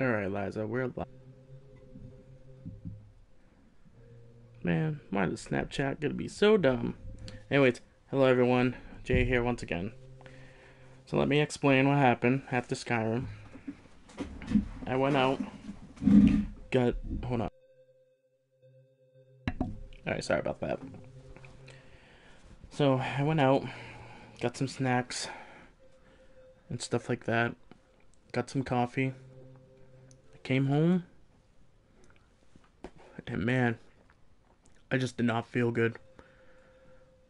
Alright, Liza, we're live. Man, why is Snapchat gonna be so dumb? Anyways, hello everyone. Jay here once again. So let me explain what happened after Skyrim. I went out, hold on. Alright, sorry about that. So I went out, got some snacks and stuff like that. Got some coffee. I came home, and man, I just did not feel good.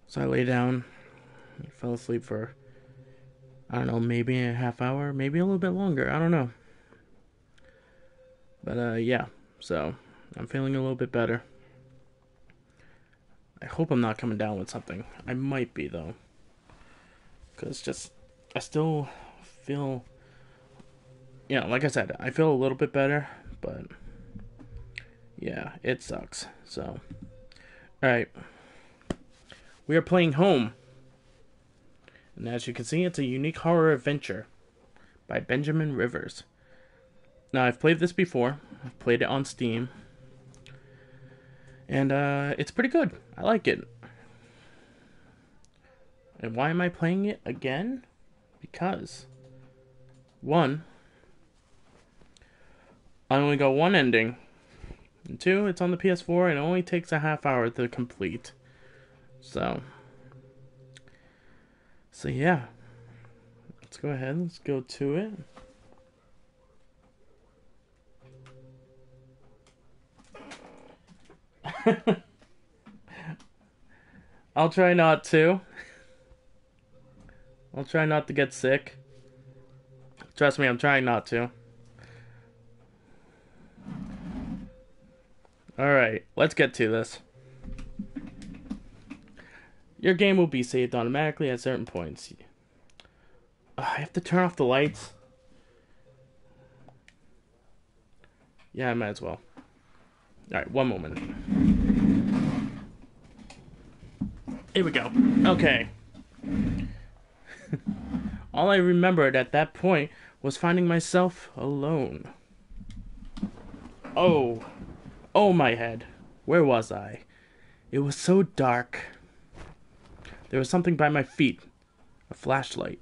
So I lay down, fell asleep for, I don't know, maybe a half hour, maybe a little bit longer, I don't know. But yeah, so I'm feeling a little bit better. I hope I'm not coming down with something. I might be though. Cause I still feel, like I said, I feel a little bit better, but yeah, it sucks. So, alright. We are playing Home. And as you can see, it's a unique horror adventure by Benjamin Rivers. Now, I've played this before. I've played it on Steam. And it's pretty good. I like it. And why am I playing it again? Because, one, I only got one ending. And two, it's on the PS4 and it only takes a half hour to complete. So yeah. Let's go ahead. Let's go to it. I'll try not to. I'll try not to get sick. Trust me, I'm trying not to. Alright, let's get to this. Your game will be saved automatically at certain points. I have to turn off the lights. Yeah, I might as well. Alright, one moment. Here we go. Okay. All I remembered at that point was finding myself alone. Oh, my head. Where was I? It was so dark. There was something by my feet. A flashlight.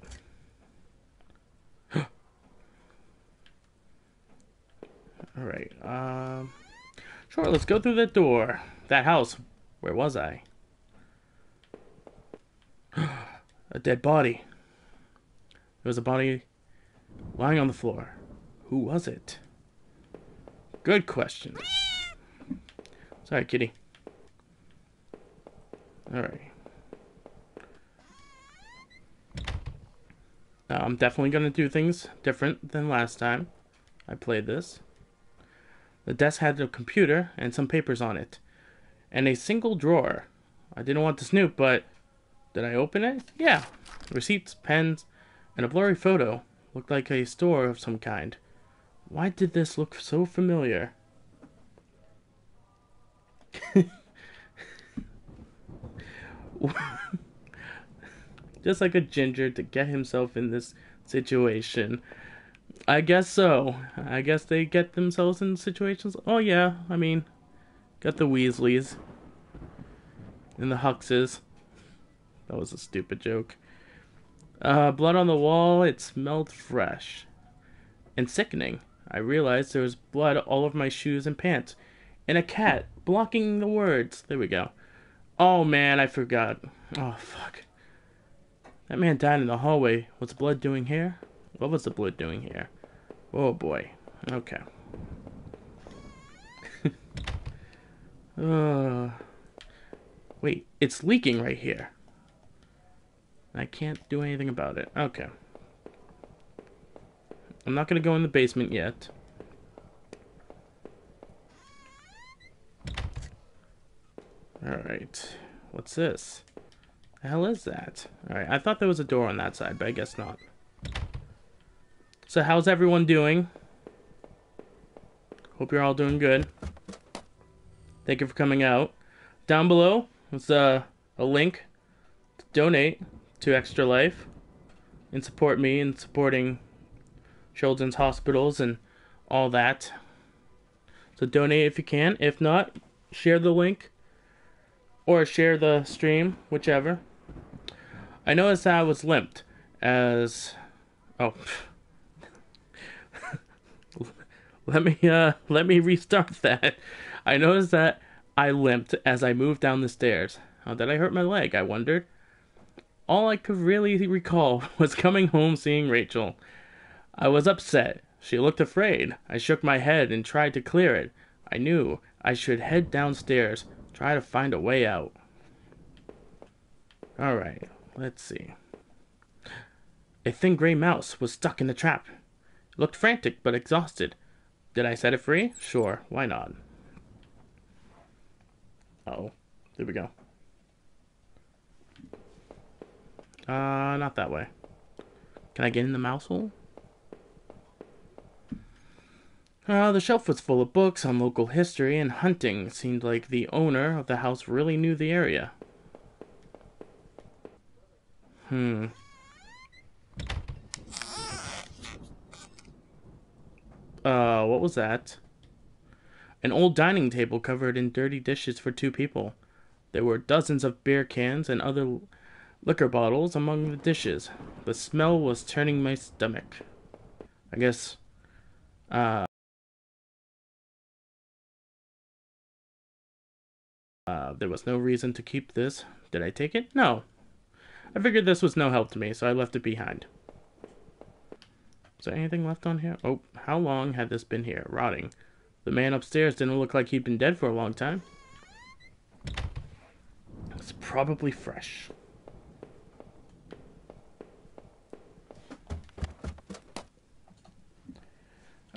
Alright, sure, let's go through that door. That house. Where was I? A dead body. There was a body lying on the floor. Who was it? Good question. Sorry, kitty. Alright. Now, I'm definitely going to do things different than last time I played this. The desk had a computer and some papers on it. And a single drawer. I didn't want to snoop, but did I open it? Yeah. Receipts, pens, and a blurry photo. Looked like a store of some kind. Why did this look so familiar? Just like a ginger to get himself in this situation. I guess so. I guess they get themselves in situations. Oh yeah, I mean, got the Weasleys and the Huxes. That was a stupid joke. Blood on the wall. It smelled fresh and sickening. I realized there was blood all over my shoes and pants, and a cat blocking the words. There we go. Oh man, I forgot. Oh fuck. That man died in the hallway. What's blood doing here? What was the blood doing here? Oh boy. Okay. Wait, it's leaking right here. I can't do anything about it. Okay. I'm not gonna go in the basement yet. Alright. What's this? The hell is that? Alright, I thought there was a door on that side, but I guess not. So how's everyone doing? Hope you're all doing good. Thank you for coming out. Down below is a link to donate to Extra Life and support me in supporting children's hospitals and all that. So donate if you can. If not, share the link or share the stream, whichever. I noticed that I was limped as oh let me restart that. I noticed that I limped as I moved down the stairs. How did I hurt my leg? I wondered. All I could really recall was coming home seeing Rachel. I was upset. She looked afraid. I shook my head and tried to clear it. I knew I should head downstairs, try to find a way out. Alright, let's see. A thin gray mouse was stuck in the trap. It looked frantic but exhausted. Did I set it free? Sure, why not? Oh, there we go. Not that way. Can I get in the mouse hole? The shelf was full of books on local history and hunting. It seemed like the owner of the house really knew the area. What was that? An old dining table covered in dirty dishes for two people. There were dozens of beer cans and other liquor bottles among the dishes. The smell was turning my stomach. I guess, there was no reason to keep this. Did I take it? No. I figured this was no help to me, so I left it behind. Is there anything left on here? Oh, how long had this been here? Rotting. The man upstairs didn't look like he'd been dead for a long time. It's probably fresh.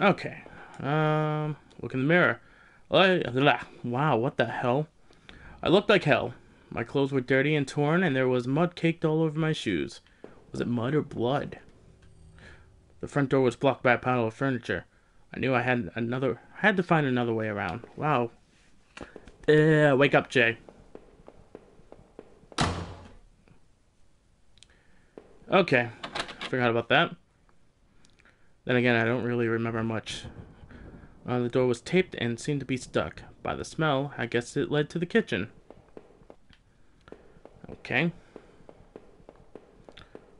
Okay. Look in the mirror. Wow, what the hell? I looked like hell. My clothes were dirty and torn, and there was mud caked all over my shoes. Was it mud or blood? The front door was blocked by a pile of furniture. I knew I had to find another way around. Wow. Wake up, Jay. Okay. Forgot about that. Then again, I don't really remember much. The door was taped and seemed to be stuck. By the smell, I guess it led to the kitchen. Okay.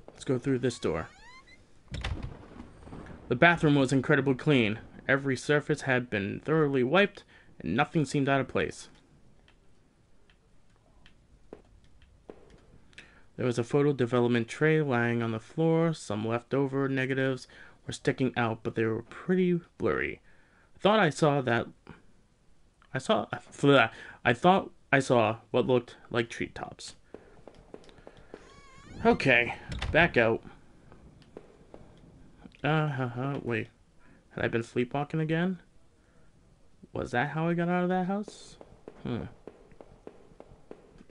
Let's go through this door. The bathroom was incredibly clean. Every surface had been thoroughly wiped, and nothing seemed out of place. There was a photo development tray lying on the floor. Some leftover negatives were sticking out, but they were pretty blurry. I thought I saw what looked like treetops. Okay, back out. Wait. Had I been sleepwalking again? Was that how I got out of that house?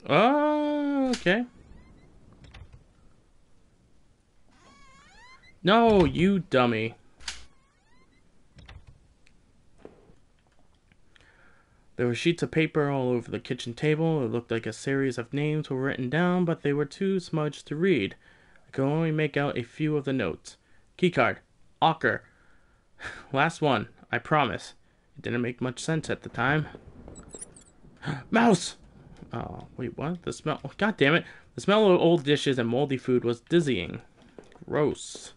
Oh, okay. No, you dummy. There were sheets of paper all over the kitchen table. It looked like a series of names were written down, but they were too smudged to read. I could only make out a few of the notes. Keycard. Ocker. Last one. I promise. It didn't make much sense at the time. Mouse! Oh, wait, what? The smell... Oh, God damn it. The smell of old dishes and moldy food was dizzying. Gross.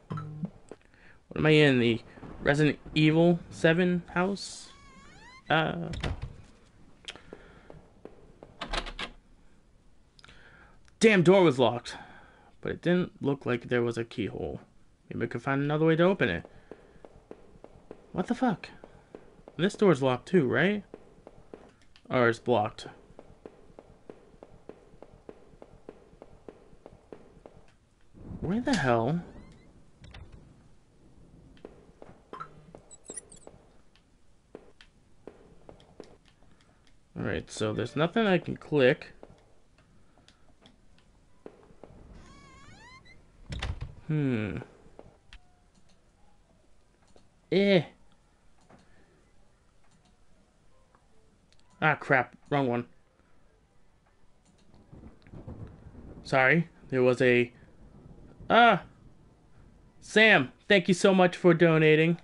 What am I in? The Resident Evil 7 house? Damn door was locked. But it didn't look like there was a keyhole. Maybe I could find another way to open it. What the fuck? This door's locked too, right? Or it's blocked. Where the hell? Alright, so there's nothing I can click. Ah, crap. Wrong one. Sorry. There was a... Sam, thank you so much for donating.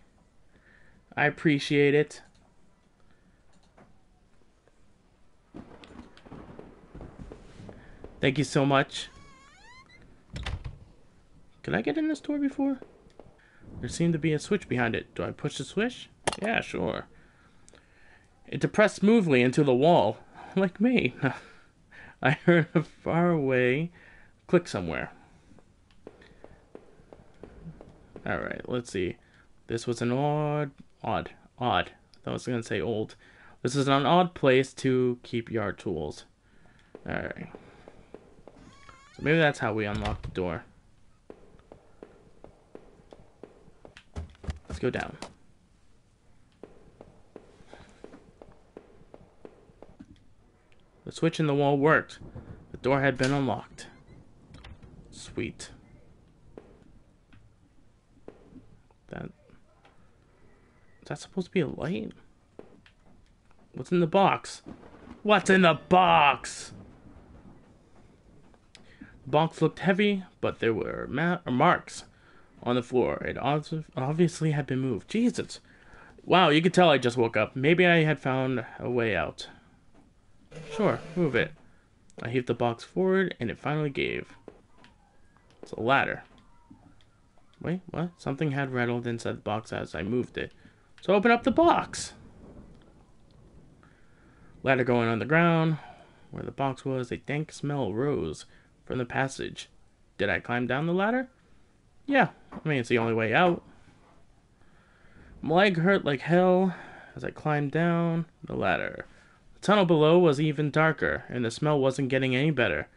I appreciate it. Thank you so much. Could I get in this door before? There seemed to be a switch behind it. Do I push the switch? Yeah, sure. It depressed smoothly into the wall. Like me. I heard a faraway click somewhere. Alright, let's see. This was an odd. I thought I was going to say old. This is an odd place to keep yard tools. Alright. So maybe that's how we unlock the door. Let's go down. The switch in the wall worked. The door had been unlocked. Sweet. Is that supposed to be a light? What's in the box? What's in the box? The box looked heavy, but there were marks on the floor. It obviously had been moved. Jesus. Wow, you could tell I just woke up. Maybe I had found a way out. Sure, move it. I heaved the box forward, and it finally gave. It's a ladder. Wait, what? Something had rattled inside the box as I moved it. So open up the box. Ladder going on the ground. Where the box was, a dank smell rose from the passage. Did I climb down the ladder? Yeah, I mean, it's the only way out. My leg hurt like hell as I climbed down the ladder. The tunnel below was even darker, and the smell wasn't getting any better.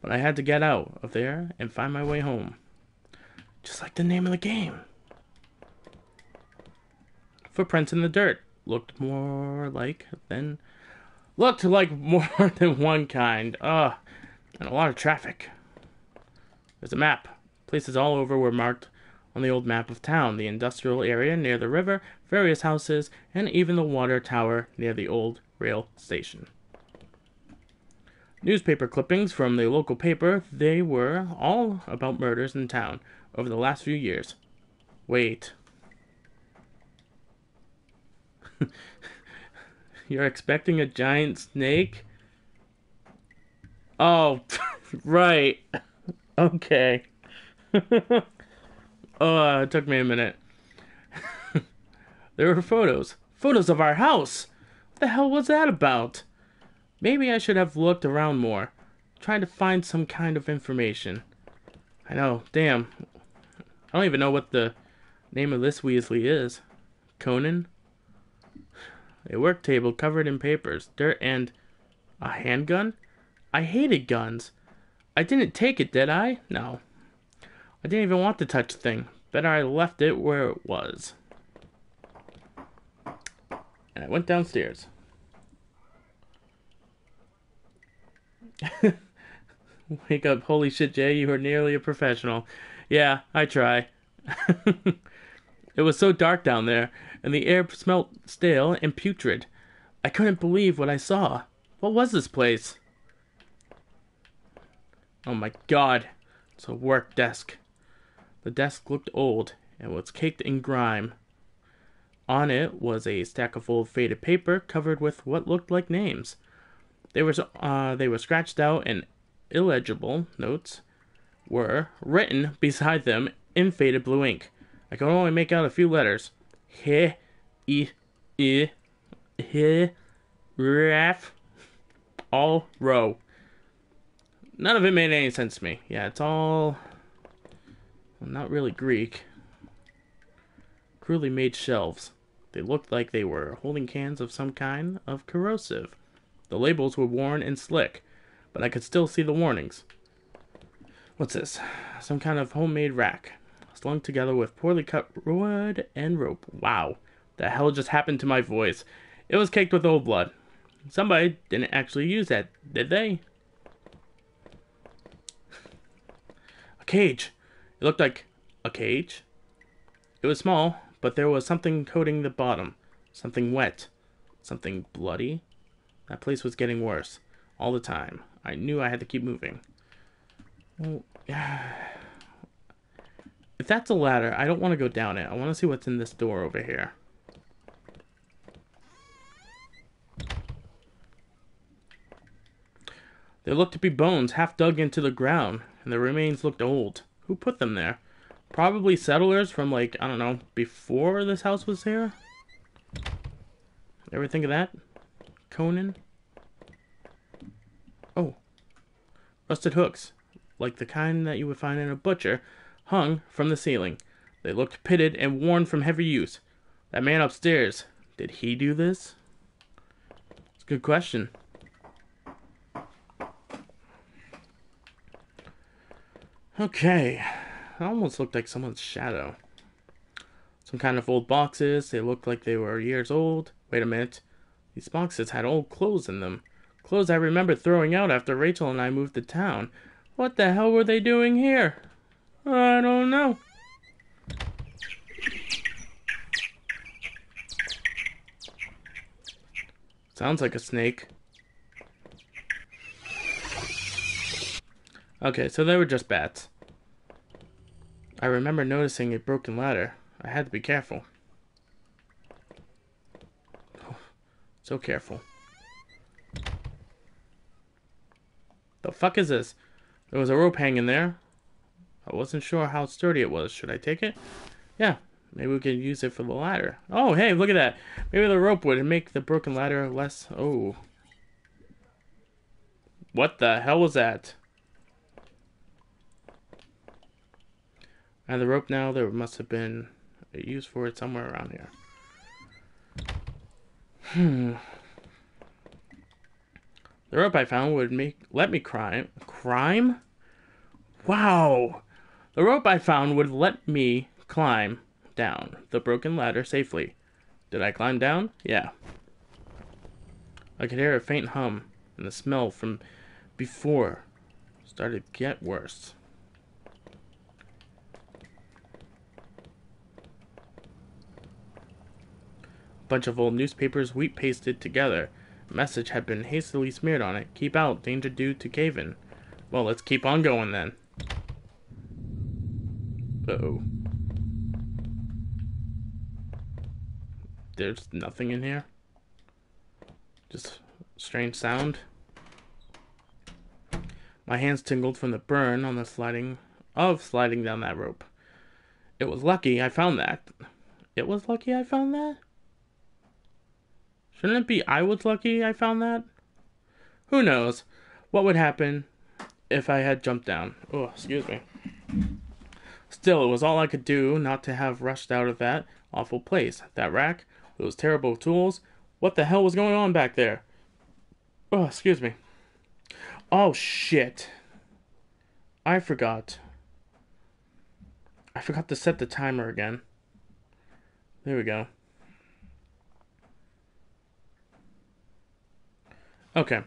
But I had to get out of there and find my way home. Just like the name of the game. Footprints in the dirt looked like more than one kind. And a lot of traffic. There's a map. Places all over were marked on the old map of town. The industrial area near the river, various houses, and even the water tower near the old rail station. Newspaper clippings from the local paper, they were all about murders in town over the last few years. Wait. You're expecting a giant snake? Oh, right. Okay. It took me a minute. There were photos. Photos of our house. What the hell was that about? Maybe I should have looked around more. Trying to find some kind of information. I know, damn. I don't even know what the name of this Weasley is. Conan? A work table covered in papers, dirt, and a handgun? I hated guns. I didn't take it, did I? No. I didn't even want to touch the thing. Better I left it where it was. And I went downstairs. Wake up, holy shit, Jay, you are nearly a professional. Yeah, I try. It was so dark down there, and the air smelt stale and putrid. I couldn't believe what I saw. What was this place? Oh my god. It's a work desk. The desk looked old and was caked in grime. On it was a stack of old faded paper covered with what looked like names. They were scratched out, and illegible notes were written beside them in faded blue ink. I could only make out a few letters. He, raf, all row. None of it made any sense to me. Yeah, it's all not really Greek. Crudely made shelves. They looked like they were holding cans of some kind of corrosive. The labels were worn and slick, but I could still see the warnings. What's this? Some kind of homemade rack, slung together with poorly cut wood and rope. Wow, the hell just happened to my voice? It was caked with old blood. Somebody didn't actually use that, did they? A cage. It looked like a cage. It was small, but there was something coating the bottom. Something wet. Something bloody. That place was getting worse. All the time. I knew I had to keep moving. Well, If that's a ladder, I don't want to go down it. I want to see what's in this door over here. There looked to be bones half dug into the ground, and the remains looked old. Who put them there? Probably settlers from, like, I don't know, before this house was here? Ever think of that? Conan? Oh. Rusted hooks, like the kind that you would find in a butcher, hung from the ceiling. They looked pitted and worn from heavy use. That man upstairs, did he do this? It's a good question. Okay. It almost looked like someone's shadow. Some kind of old boxes. They looked like they were years old. Wait a minute. These boxes had old clothes in them. Clothes I remembered throwing out after Rachel and I moved to town. What the hell were they doing here? I don't know. Sounds like a snake. Okay, so they were just bats. I remember noticing a broken ladder. I had to be careful. Oh, so careful. The fuck is this? There was a rope hanging there. I wasn't sure how sturdy it was. Should I take it? Yeah, maybe we could use it for the ladder. Oh, hey, look at that. Maybe the rope would make the broken ladder less... Oh. What the hell was that? And the rope now, there must have been a use for it somewhere around here. The rope I found would let me climb. Crime? Wow! The rope I found would let me climb down the broken ladder safely. Did I climb down? Yeah. I could hear a faint hum, and the smell from before started to get worse. Bunch of old newspapers wheat pasted together. A message had been hastily smeared on it. Keep out, danger due to cave in. Well, let's keep on going then. Uh-oh. There's nothing in here. Just strange sound. My hands tingled from the burn on the sliding down that rope. It was lucky I found that. It was lucky I found that? Shouldn't it be I was lucky I found that? Who knows what would happen if I had jumped down. Oh, excuse me. Still, it was all I could do not to have rushed out of that awful place. That rack, those terrible tools. What the hell was going on back there? Oh, excuse me. Oh, shit. I forgot. I forgot to set the timer again. There we go. Okay.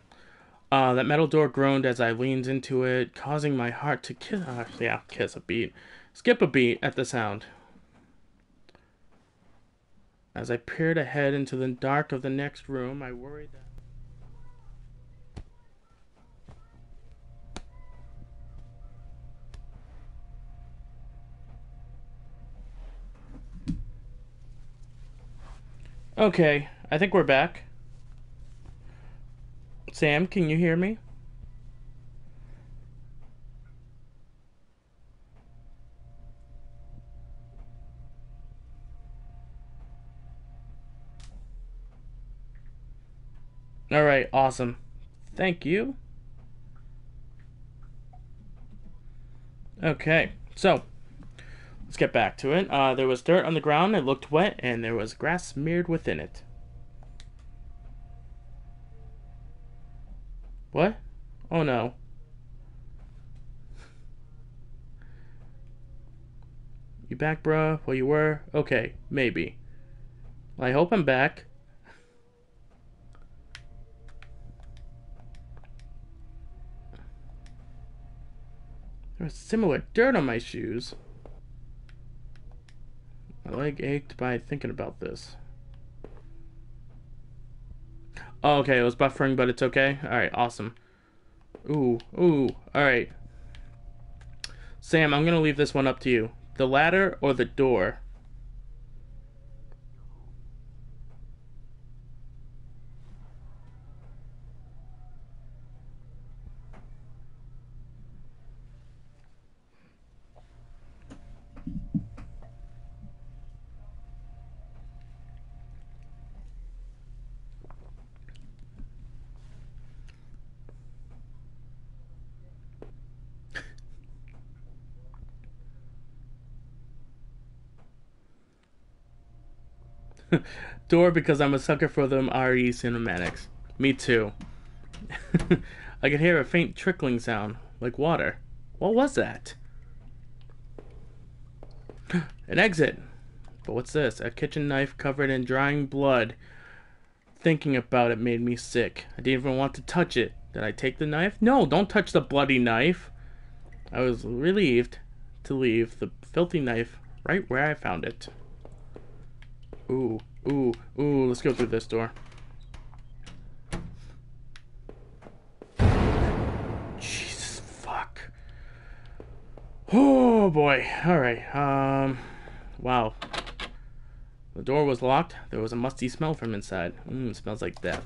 That metal door groaned as I leaned into it, causing my heart to kiss a beat. Skip a beat at the sound. As I peered ahead into the dark of the next room, I worried that... Okay, I think we're back. Sam, can you hear me? Alright, awesome. Thank you. Okay, so let's get back to it. There was dirt on the ground, it looked wet, and there was grass smeared within it. What? Oh no. You back, bruh? Well, you were? Okay, maybe. I hope I'm back. There was similar dirt on my shoes. My leg ached by thinking about this. Oh, okay, it was buffering, but it's okay. Alright, awesome. Ooh, alright. Sam, I'm gonna leave this one up to you. The ladder or the door? Door, because I'm a sucker for them RE cinematics. Me too. I could hear a faint trickling sound, like water. What was that? An exit. But what's this? A kitchen knife covered in drying blood. Thinking about it made me sick. I didn't even want to touch it. Did I take the knife? No, don't touch the bloody knife. I was relieved to leave the filthy knife right where I found it. Ooh, ooh, ooh, let's go through this door. Jesus, fuck. Oh, boy. Alright, wow. The door was locked. There was a musty smell from inside. It smells like death.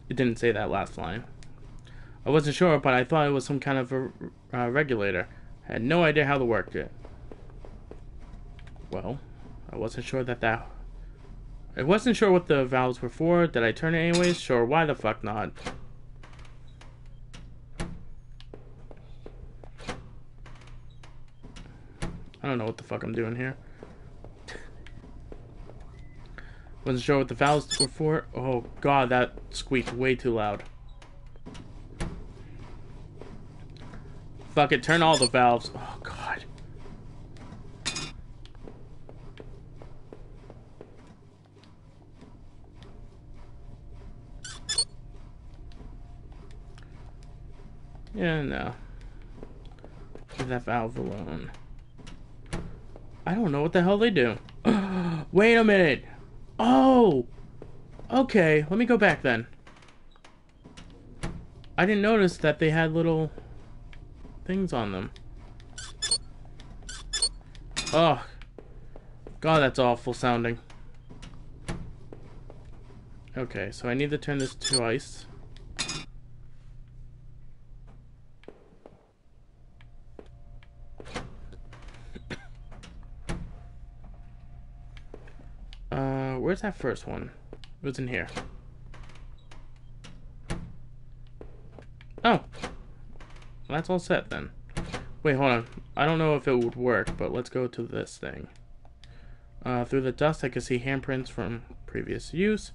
It didn't say that last line. I wasn't sure, but I thought it was some kind of a regulator. I had no idea how to work it. Well, I wasn't sure I wasn't sure what the valves were for. Did I turn it anyways? Sure, why the fuck not? I don't know what the fuck I'm doing here. Wasn't sure what the valves were for. Oh god, that squeaked way too loud. Fuck it, turn all the valves. Oh god. Yeah, no. Leave that valve alone. I don't know what the hell they do. Wait a minute. Oh! Okay, let me go back then. I didn't notice that they had little things on them. Oh. God, that's awful sounding. Okay, so I need to turn this twice. Where's that first one? It was in here. Oh. Well, that's all set then. Wait, hold on. I don't know if it would work, but let's go to this thing. Through the dust, I can see handprints from previous use.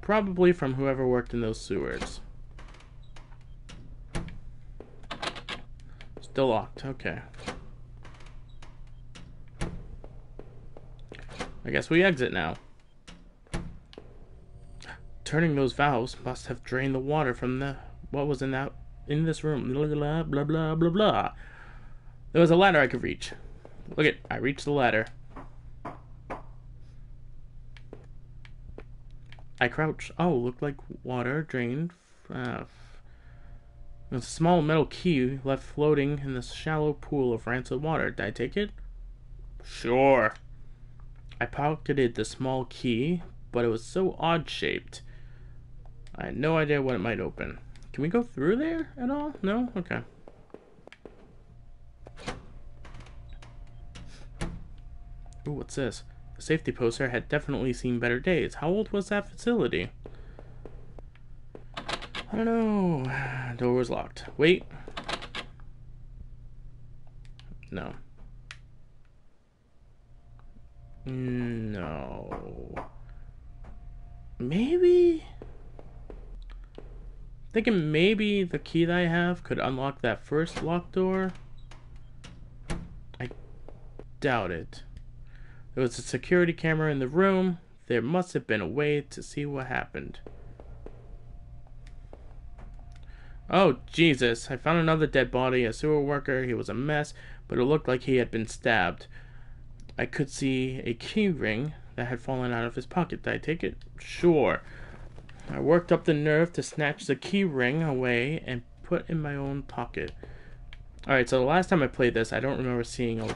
Probably from whoever worked in those sewers. Still locked. Okay. I guess we exit now. Turning those valves must have drained the water from what was in this room. Blah blah blah blah blah blah. There was a ladder I could reach. Look it, I reached the ladder. I crouched. Oh, looked like water drained. There's a small metal key left floating in the shallow pool of rancid water. Did I take it? Sure. I pocketed the small key, but it was so odd-shaped. I had no idea what it might open. Can we go through there at all? No? Okay. Ooh, what's this? The safety poster had definitely seen better days. How old was that facility? I don't know. Door was locked. Wait. No. No. Maybe? Thinking maybe the key that I have could unlock that first locked door. I doubt it. There was a security camera in the room. There must have been a way to see what happened. Oh, Jesus. I found another dead body, a sewer worker. He was a mess, but it looked like he had been stabbed. I could see a key ring that had fallen out of his pocket. Did I take it? Sure. I worked up the nerve to snatch the key ring away and put in my own pocket. Alright, so the last time I played this, I don't remember seeing a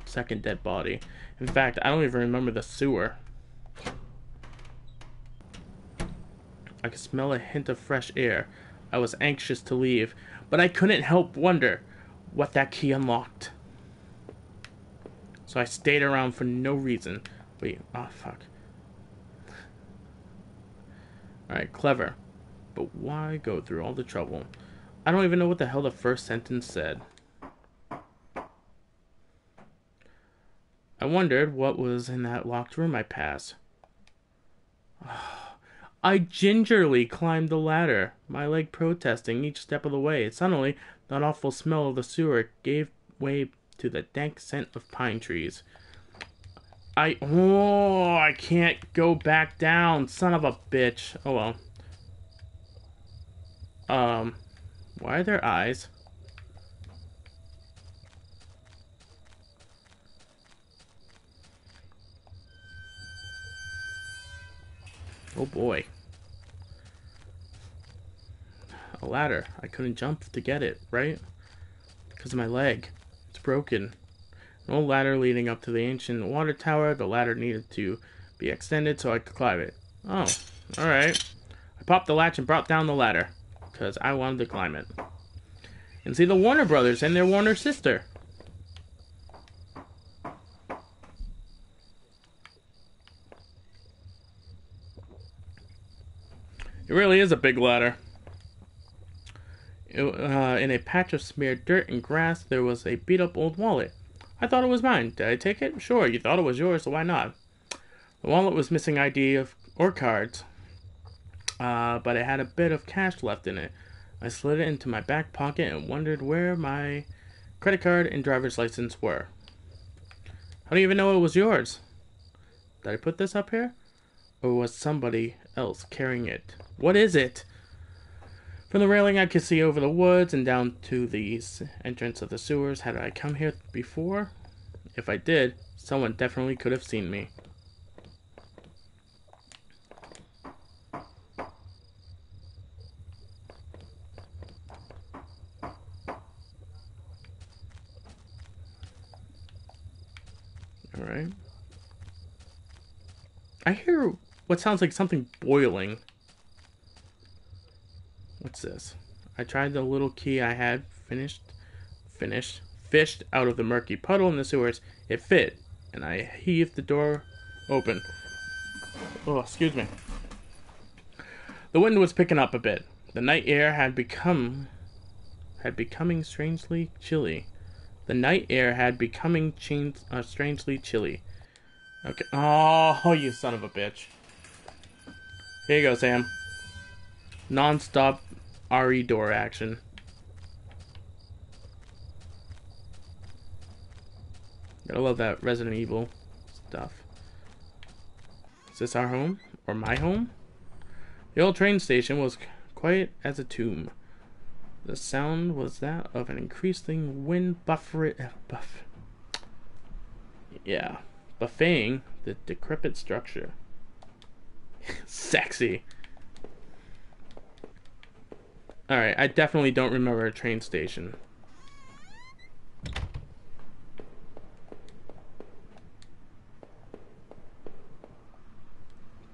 second dead body. In fact, I don't even remember the sewer. I could smell a hint of fresh air. I was anxious to leave, but I couldn't help wonder what that key unlocked. So I stayed around for no reason. Wait, oh fuck. Alright, clever. But why go through all the trouble? I don't even know what the hell the first sentence said. I wondered what was in that locked room I passed. I gingerly climbed the ladder, my leg protesting each step of the way. Suddenly, that awful smell of the sewer gave way to the dank scent of pine trees. I can't go back down, son of a bitch. Oh well. Why are there eyes? Oh boy. A ladder. I couldn't jump to get it, right? Because of my leg. It's broken. An old ladder leading up to the ancient water tower. The ladder needed to be extended so I could climb it. Oh, alright. I popped the latch and brought down the ladder. Because I wanted to climb it. And see the Warner brothers and their Warner sister. It really is a big ladder. In a patch of smeared dirt and grass, there was a beat-up old wallet. I thought it was mine. Did I take it? Sure, you thought it was yours, so why not? The wallet was missing ID or cards, but it had a bit of cash left in it. I slid it into my back pocket and wondered where my credit card and driver's license were. How do you even know it was yours? Did I put this up here? Or was somebody else carrying it? What is it? From the railing I could see over the woods and down to the entrance of the sewers. Had I come here before? If I did, someone definitely could have seen me. Alright. I hear what sounds like something boiling. What's this? I tried the little key I had fished out of the murky puddle in the sewers. It fit, and I heaved the door open. Oh, excuse me. The wind was picking up a bit. The night air had becoming strangely chilly. The night air had becoming strangely chilly. Okay. Oh, you son of a bitch. Here you go, Sam. Non-stop RE door action. I love that Resident Evil stuff. Is this our home? Or my home? The old train station was quiet as a tomb. The sound was that of an increasing wind buffeting the decrepit structure. Sexy. Alright, I definitely don't remember a train station.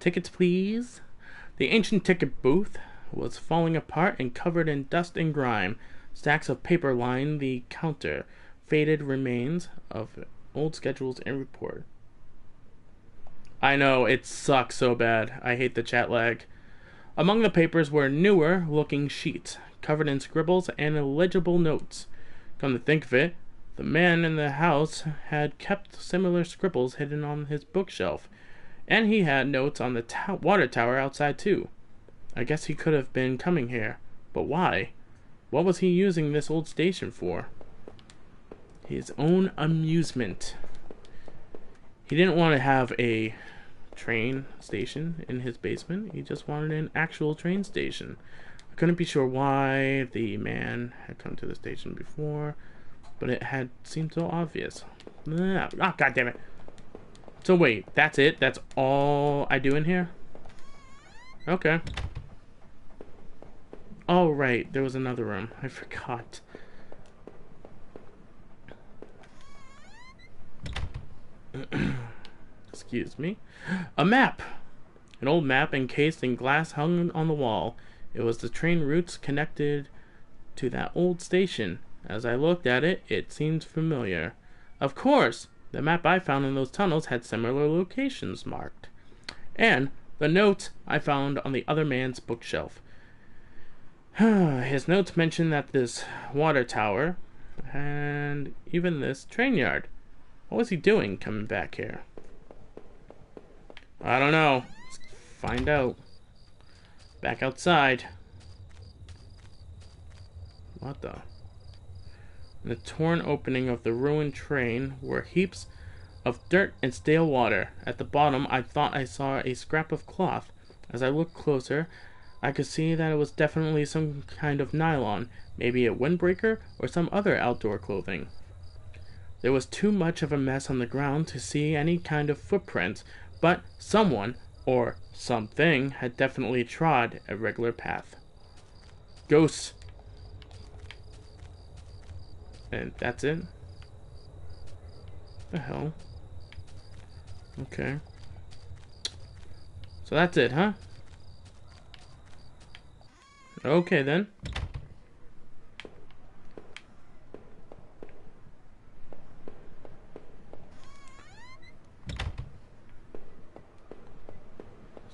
Tickets, please. The ancient ticket booth was falling apart and covered in dust and grime. Stacks of paper lined the counter. Faded remains of old schedules and report. I know, it sucks so bad. I hate the chat lag. Among the papers were newer looking sheets, covered in scribbles and illegible notes. Come to think of it, the man in the house had kept similar scribbles hidden on his bookshelf, and he had notes on the water tower outside too. I guess he could have been coming here, but why? What was he using this old station for? His own amusement. He didn't want to have a train station in his basement. He just wanted an actual train station. I couldn't be sure why the man had come to the station before, but it had seemed so obvious. Ah, oh, God damn it. So wait, that's it? That's all I do in here? Okay. Oh, right. There was another room. I forgot. Excuse me. A map! An old map encased in glass hung on the wall. It was the train routes connected to that old station. As I looked at it, it seemed familiar. Of course! The map I found in those tunnels had similar locations marked. And the notes I found on the other man's bookshelf. His notes mentioned that this water tower and even this train yard. What was he doing coming back here? I don't know. Let's find out. Back outside. What the? In the torn opening of the ruined train were heaps of dirt and stale water. At the bottom, I thought I saw a scrap of cloth. As I looked closer, I could see that it was definitely some kind of nylon, maybe a windbreaker or some other outdoor clothing. There was too much of a mess on the ground to see any kind of footprints, but someone, or something, had definitely trod a regular path. Ghosts. And that's it? The hell? Okay. So that's it, huh? Okay then.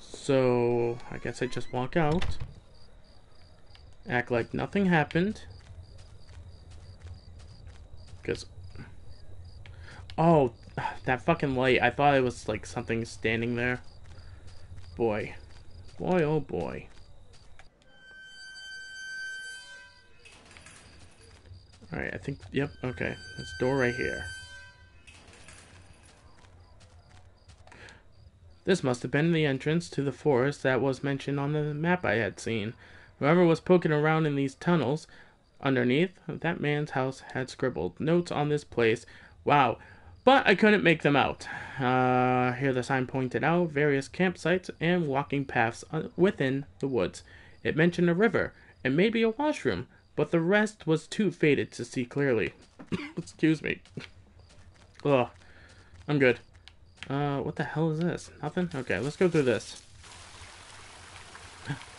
So I guess I just walk out. Act like nothing happened. Because... oh, that fucking light. I thought it was like something standing there. Boy. Boy, oh boy. Alright, I think... yep, okay. This door right here. This must have been the entrance to the forest that was mentioned on the map I had seen. Whoever was poking around in these tunnels underneath, that man's house had scribbled notes on this place. Wow. But I couldn't make them out. Here the sign pointed out various campsites and walking paths within the woods. It mentioned a river and maybe a washroom, but the rest was too faded to see clearly. Excuse me. Ugh. I'm good. What the hell is this? Nothing? Okay, let's go through this.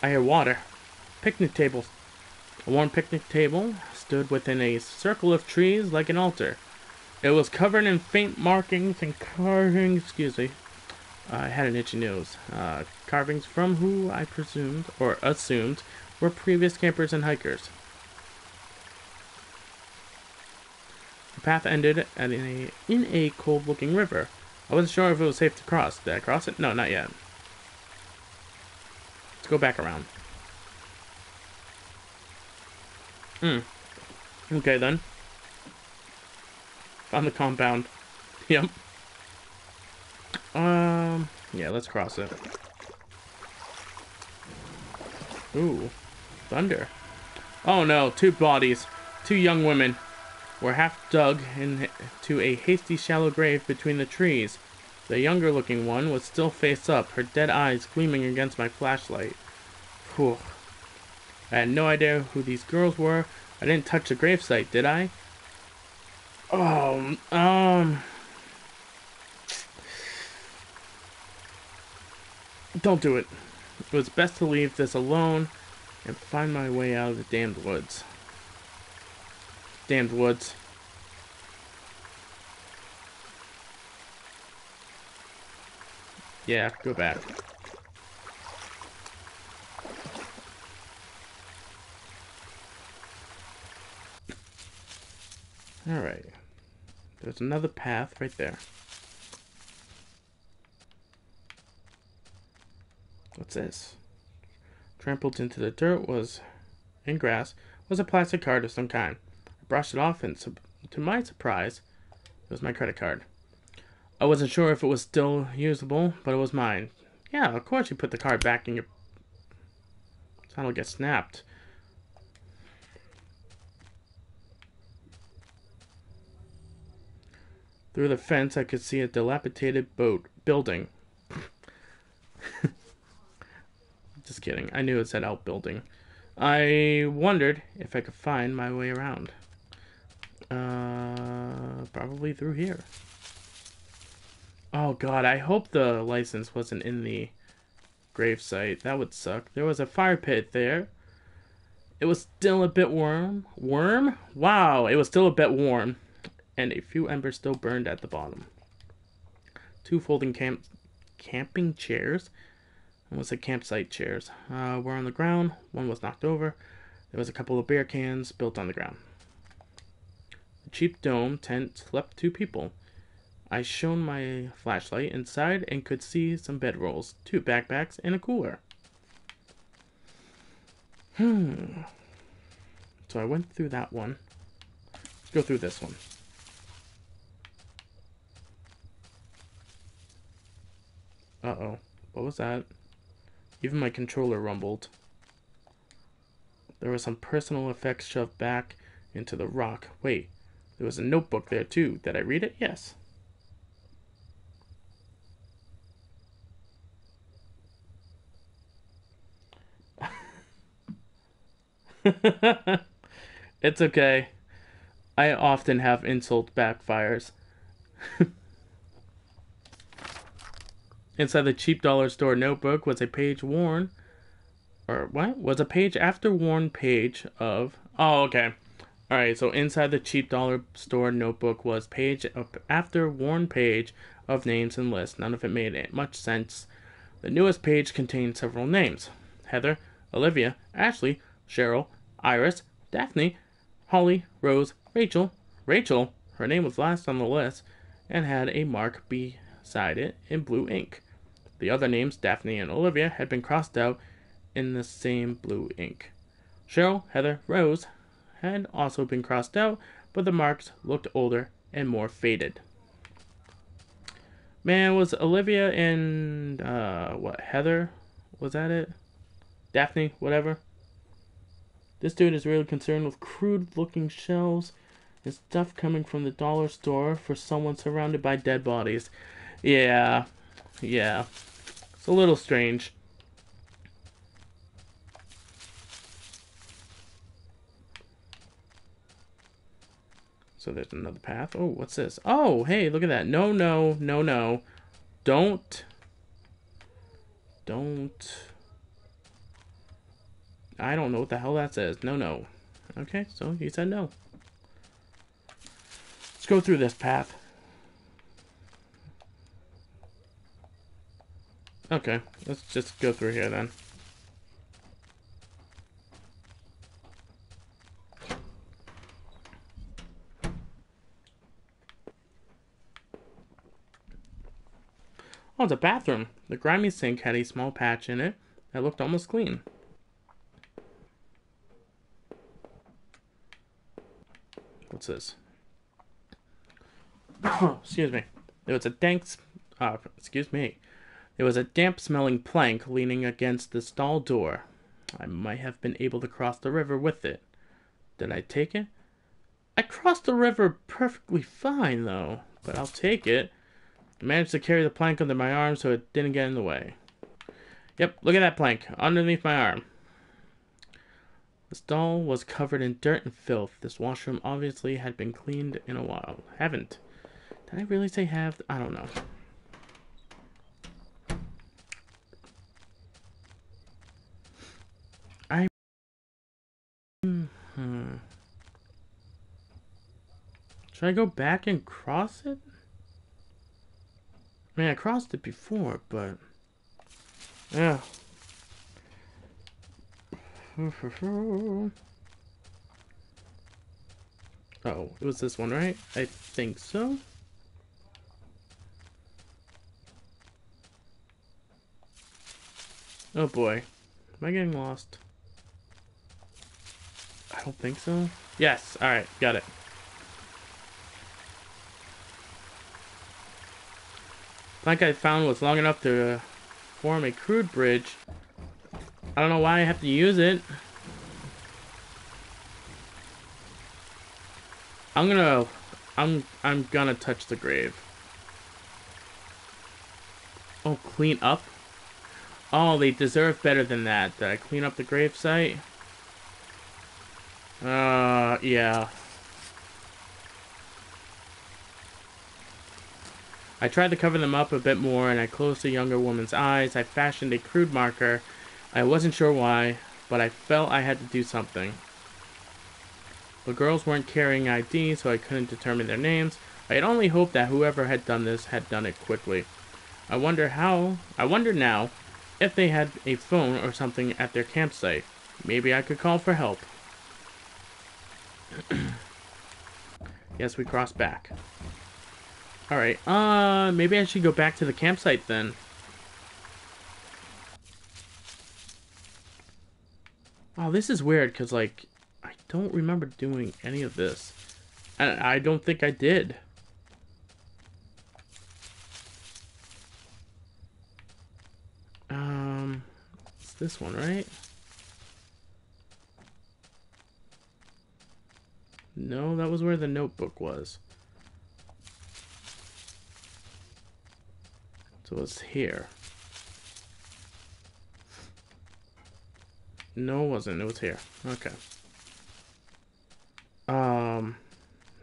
I hear water. Picnic tables. A worn picnic table stood within a circle of trees like an altar. It was covered in faint markings and carvings. Excuse me. I had an itchy nose. Carvings from who I presumed, or assumed, were previous campers and hikers. The path ended in a cold-looking river. I wasn't sure if it was safe to cross. Did I cross it? No, not yet. Let's go back around. Okay then. Found the compound. Yep. Yeah, let's cross it. Ooh. Thunder. Oh no, two bodies. Two young women were half dug into a hasty shallow grave between the trees. The younger looking one was still face up, her dead eyes gleaming against my flashlight. Whew. I had no idea who these girls were. I didn't touch the gravesite, did I? Oh, don't do it. It was best to leave this alone and find my way out of the damned woods. Damned woods. Yeah, go back. Alright. There's another path right there. What's this? Trampled into the dirt and grass was a plastic card of some kind. I brushed it off and to my surprise, it was my credit card. I wasn't sure if it was still usable, but it was mine. Yeah, of course you put the card back in your... so I don't get snapped. Through the fence, I could see a dilapidated building. Just kidding. I knew it said outbuilding. I wondered if I could find my way around. Probably through here. Oh god, I hope the license wasn't in the gravesite. That would suck. There was a fire pit there. It was still a bit warm. Worm? Wow, it was still a bit warm. And a few embers still burned at the bottom. Two folding camping chairs. Almost like campsite chairs. Were on the ground. One was knocked over. There was a couple of beer cans built on the ground. The cheap dome tent slept two people. I shone my flashlight inside and could see some bedrolls, two backpacks, and a cooler. So I went through that one. Let's go through this one. Uh-oh. What was that? Even my controller rumbled. There was some personal effects shoved back into the rock. Wait, there was a notebook there too. Did I read it? Yes. It's okay. I often have insult backfires. Inside the cheap dollar store notebook was a page worn, or what? Was a page after worn page of. Oh, okay. Alright, so inside the cheap dollar store notebook was page after worn page of names and lists. None of it made much sense. The newest page contained several names: Heather, Olivia, Ashley, Cheryl, Iris, Daphne, Holly, Rose, Rachel. Rachel, her name was last on the list, and had a mark beside it in blue ink. The other names, Daphne and Olivia, had been crossed out in the same blue ink. Cheryl, Heather, Rose had also been crossed out, but the marks looked older and more faded. Man, was Olivia and, Heather? Was that it? Daphne, whatever. This dude is really concerned with crude-looking shelves and stuff coming from the dollar store for someone surrounded by dead bodies. Yeah. It's a little strange. So there's another path. Oh, what's this? Oh, hey, look at that. No. Don't. I don't know what the hell that says. No. Okay, so he said no. Let's go through this path. Okay, let's just go through here then. Oh, it's a bathroom. The grimy sink had a small patch in it that looked almost clean. What's this? Excuse me. There was a There was a damp-smelling plank leaning against the stall door. I might have been able to cross the river with it. Did I take it? I crossed the river perfectly fine, though. But I'll take it. I managed to carry the plank under my arm so it didn't get in the way. Yep, look at that plank, underneath my arm. The stall was covered in dirt and filth. This washroom obviously had been cleaned in a while. Haven't. Did I really say have? I don't know. Should I go back and cross it? I mean, I crossed it before, but... yeah. Oh, it was this one, right? I think so. Oh boy. Am I getting lost? I don't think so. Yes, alright, got it. Plank I found was long enough to form a crude bridge. I don't know why I have to use it. I'm gonna touch the grave. Oh, clean up? Oh, they deserve better than that. Did I clean up the grave site? Yeah. I tried to cover them up a bit more, and I closed the younger woman's eyes. I fashioned a crude marker. I wasn't sure why, but I felt I had to do something. The girls weren't carrying ID, so I couldn't determine their names. I had only hoped that whoever had done this had done it quickly. I wonder now if they had a phone or something at their campsite. Maybe I could call for help. Yes, we crossed back. Alright, maybe I should go back to the campsite then. Oh, this is weird, because, like, I don't remember doing any of this. And I don't think I did. It's this one, right? No, that was where the notebook was. So it's here. No, it wasn't. It was here. Okay.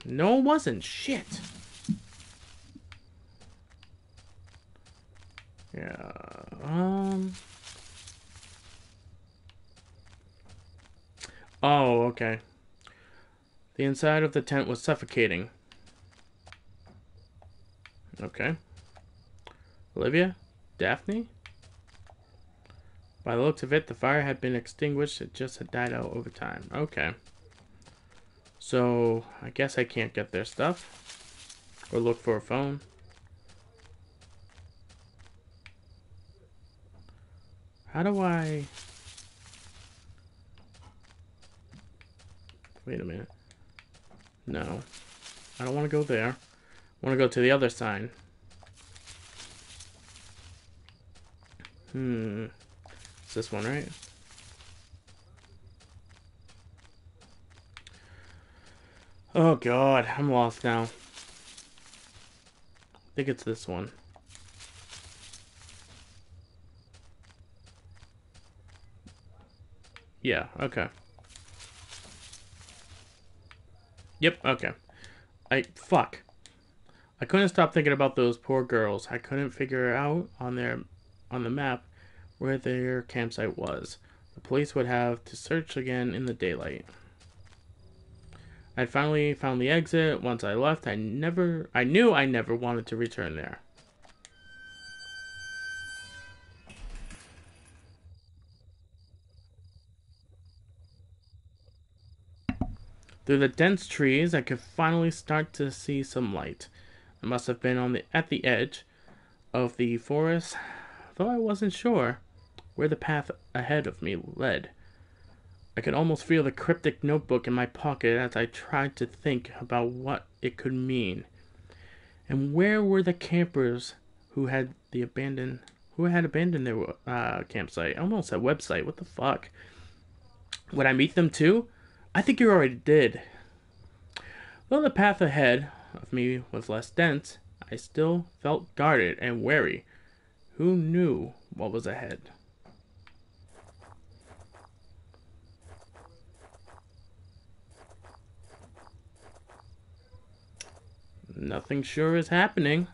No, it wasn't. Shit. Yeah. Oh, okay. The inside of the tent was suffocating. Okay. Olivia? Daphne? By the looks of it, the fire had been extinguished. It just had died out over time. Okay. So, I guess I can't get their stuff. Or look for a phone. How do I... Wait a minute. No. I don't want to go there. I want to go to the other side. It's this one, right? Oh god, I'm lost now. I think it's this one. Yeah, okay. Yep, okay. Fuck. I couldn't stop thinking about those poor girls. I couldn't figure out on the map where their campsite was. The police would have to search again in the daylight. I'd finally found the exit. Once I left, I knew I never wanted to return there. Through the dense trees, I could finally start to see some light. I must have been at the edge of the forest, though I wasn't sure where the path ahead of me led. I could almost feel the cryptic notebook in my pocket as I tried to think about what it could mean. And where were the campers who had abandoned their campsite? I almost said website. What the fuck? Would I meet them too? I think you already did. Though the path ahead of me was less dense, I still felt guarded and wary. Who knew what was ahead? Nothing sure is happening.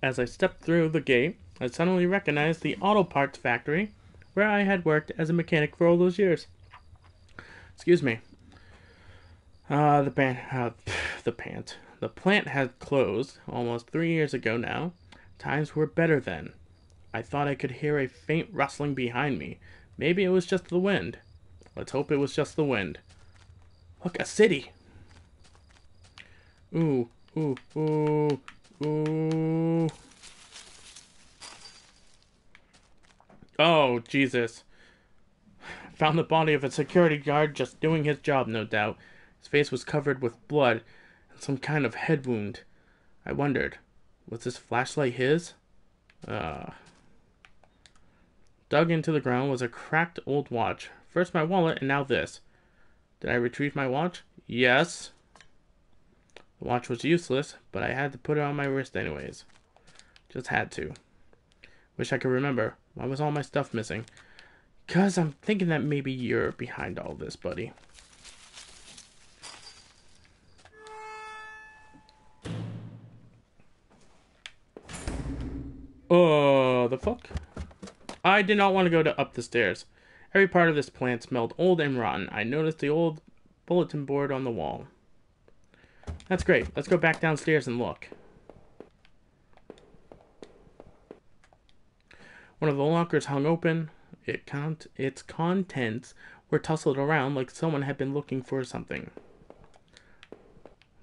As I stepped through the gate, I suddenly recognized the auto parts factory where I had worked as a mechanic for all those years. Excuse me. The plant had closed almost 3 years ago now. Times were better then. I thought I could hear a faint rustling behind me. Maybe it was just the wind. Let's hope it was just the wind. Look, a city! Ooh, ooh, ooh, ooh. Oh, Jesus. Found the body of a security guard just doing his job, no doubt. His face was covered with blood and some kind of head wound. I wondered, was this flashlight his? Dug into the ground was a cracked old watch. First my wallet, and now this. Did I retrieve my watch? Yes. The watch was useless, but I had to put it on my wrist anyways. Just had to. Wish I could remember. Why was all my stuff missing? 'Cause I'm thinking that maybe you're behind all this, buddy. Oh, the fuck? I did not want to go up the stairs. Every part of this plant smelled old and rotten. I noticed the old bulletin board on the wall. That's great. Let's go back downstairs and look. One of the lockers hung open. Its contents were tousled around like someone had been looking for something.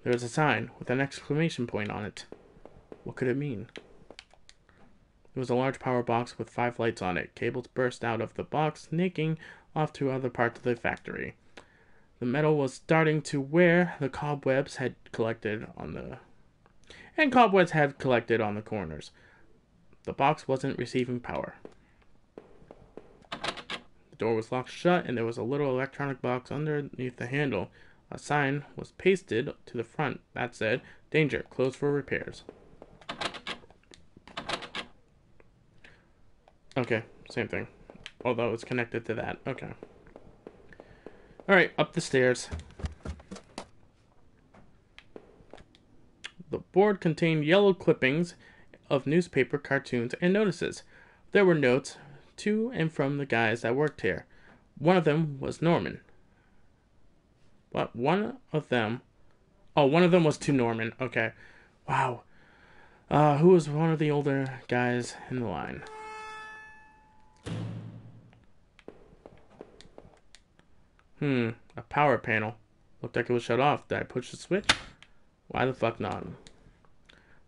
There was a sign with an exclamation point on it. What could it mean? There was a large power box with 5 lights on it. Cables burst out of the box, snaking off to other parts of the factory. The metal was starting to wear. Cobwebs had collected on the corners. The box wasn't receiving power. The door was locked shut, and there was a little electronic box underneath the handle. A sign was pasted to the front that said, "Danger, closed for repairs." Okay, same thing. Although it's connected to that. Okay. Alright, up the stairs. The board contained yellow clippings of newspaper, cartoons, and notices. There were notes to and from the guys that worked here. One of them was Norman. But one of them was to Norman. Okay. Wow. Who was one of the older guys in the line? A power panel. Looked like it was shut off. Did I push the switch? Why the fuck not?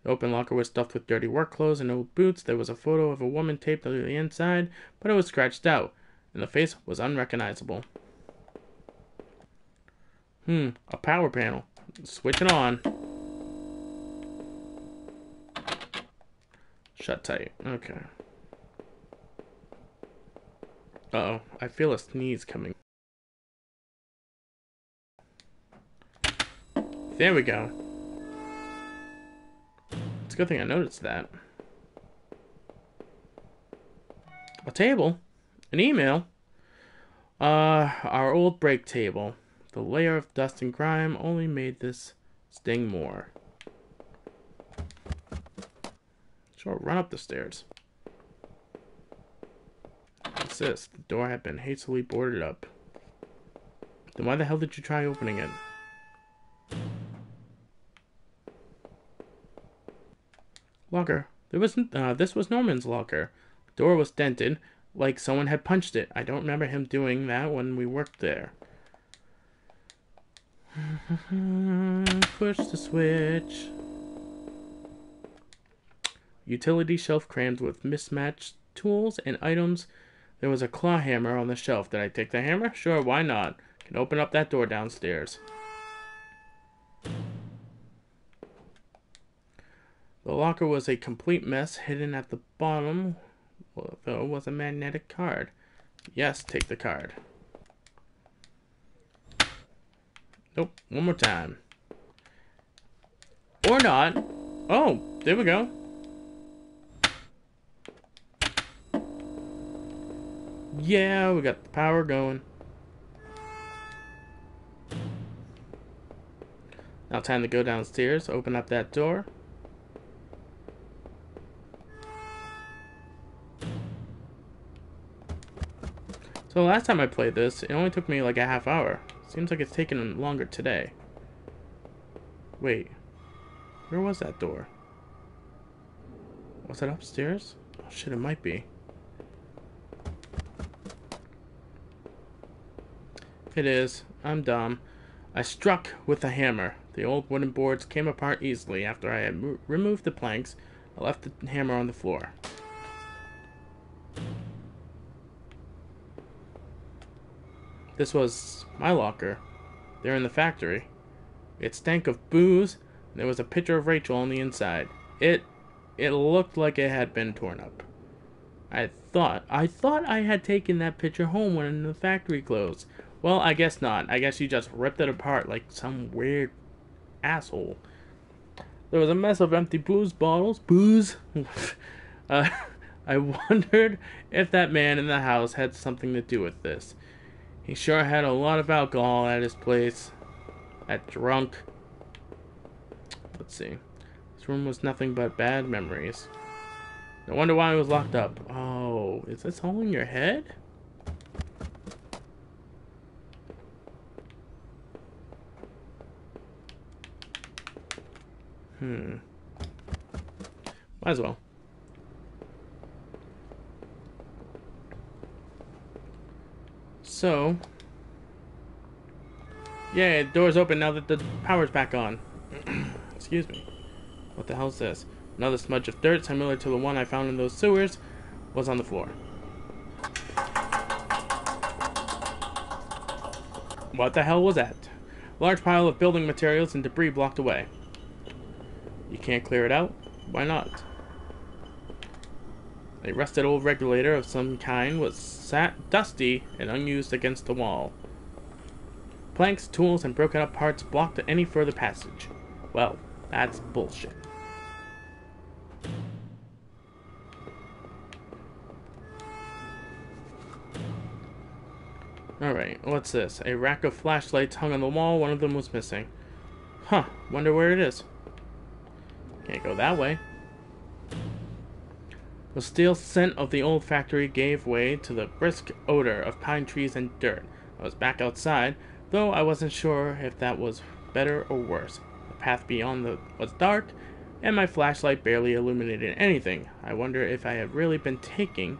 The open locker was stuffed with dirty work clothes and old boots. There was a photo of a woman taped to the inside, but it was scratched out, and the face was unrecognizable. A power panel. Switch it on. Shut tight. Okay. Uh-oh. I feel a sneeze coming. There we go. It's a good thing I noticed that. A table? An email? Our old break table. The layer of dust and grime only made this sting more. Sure, run up the stairs. What's this? The door had been hastily boarded up. Then why the hell did you try opening it? Locker. This was Norman's locker. The door was dented, like someone had punched it. I don't remember him doing that when we worked there. Push the switch. Utility shelf crammed with mismatched tools and items. There was a claw hammer on the shelf. Did I take the hammer? Sure, why not? Can open up that door downstairs. The locker was a complete mess. Hidden at the bottom, though, was a magnetic card. Yes, take the card. Nope, one more time. Or not. Oh, there we go. Yeah, we got the power going. Now time to go downstairs, open up that door. So last time I played this, it only took me like a half hour. Seems like it's taken longer today. Wait. Where was that door? Was that upstairs? Oh shit, it might be. It is. I'm dumb. I struck with a hammer. The old wooden boards came apart easily. After I had removed the planks, I left the hammer on the floor. This was my locker. There in the factory. It stank of booze, and there was a picture of Rachel on the inside. It looked like it had been torn up. I thought I had taken that picture home when the factory closed. Well, I guess not. I guess you just ripped it apart like some weird asshole. There was a mess of empty booze bottles. Booze? I wondered if that man in the house had something to do with this. He sure had a lot of alcohol at his place. That drunk. Let's see. This room was nothing but bad memories. No wonder why it was locked up. Oh, is this all in your head? Might as well. So, yeah, the door's open now that the power's back on. Excuse me. What the hell is this? Another smudge of dirt, similar to the one I found in those sewers, was on the floor. What the hell was that? A large pile of building materials and debris blocked away. You can't clear it out? Why not? A rusted old regulator of some kind was sat dusty and unused against the wall. Planks, tools, and broken up parts blocked any further passage. Well, that's bullshit. Alright, what's this? A rack of flashlights hung on the wall, one of them was missing. Huh, wonder where it is. Can't go that way. The stale scent of the old factory gave way to the brisk odor of pine trees and dirt. I was back outside, though I wasn't sure if that was better or worse. The path beyond was dark, and my flashlight barely illuminated anything. I wonder if I had really been taken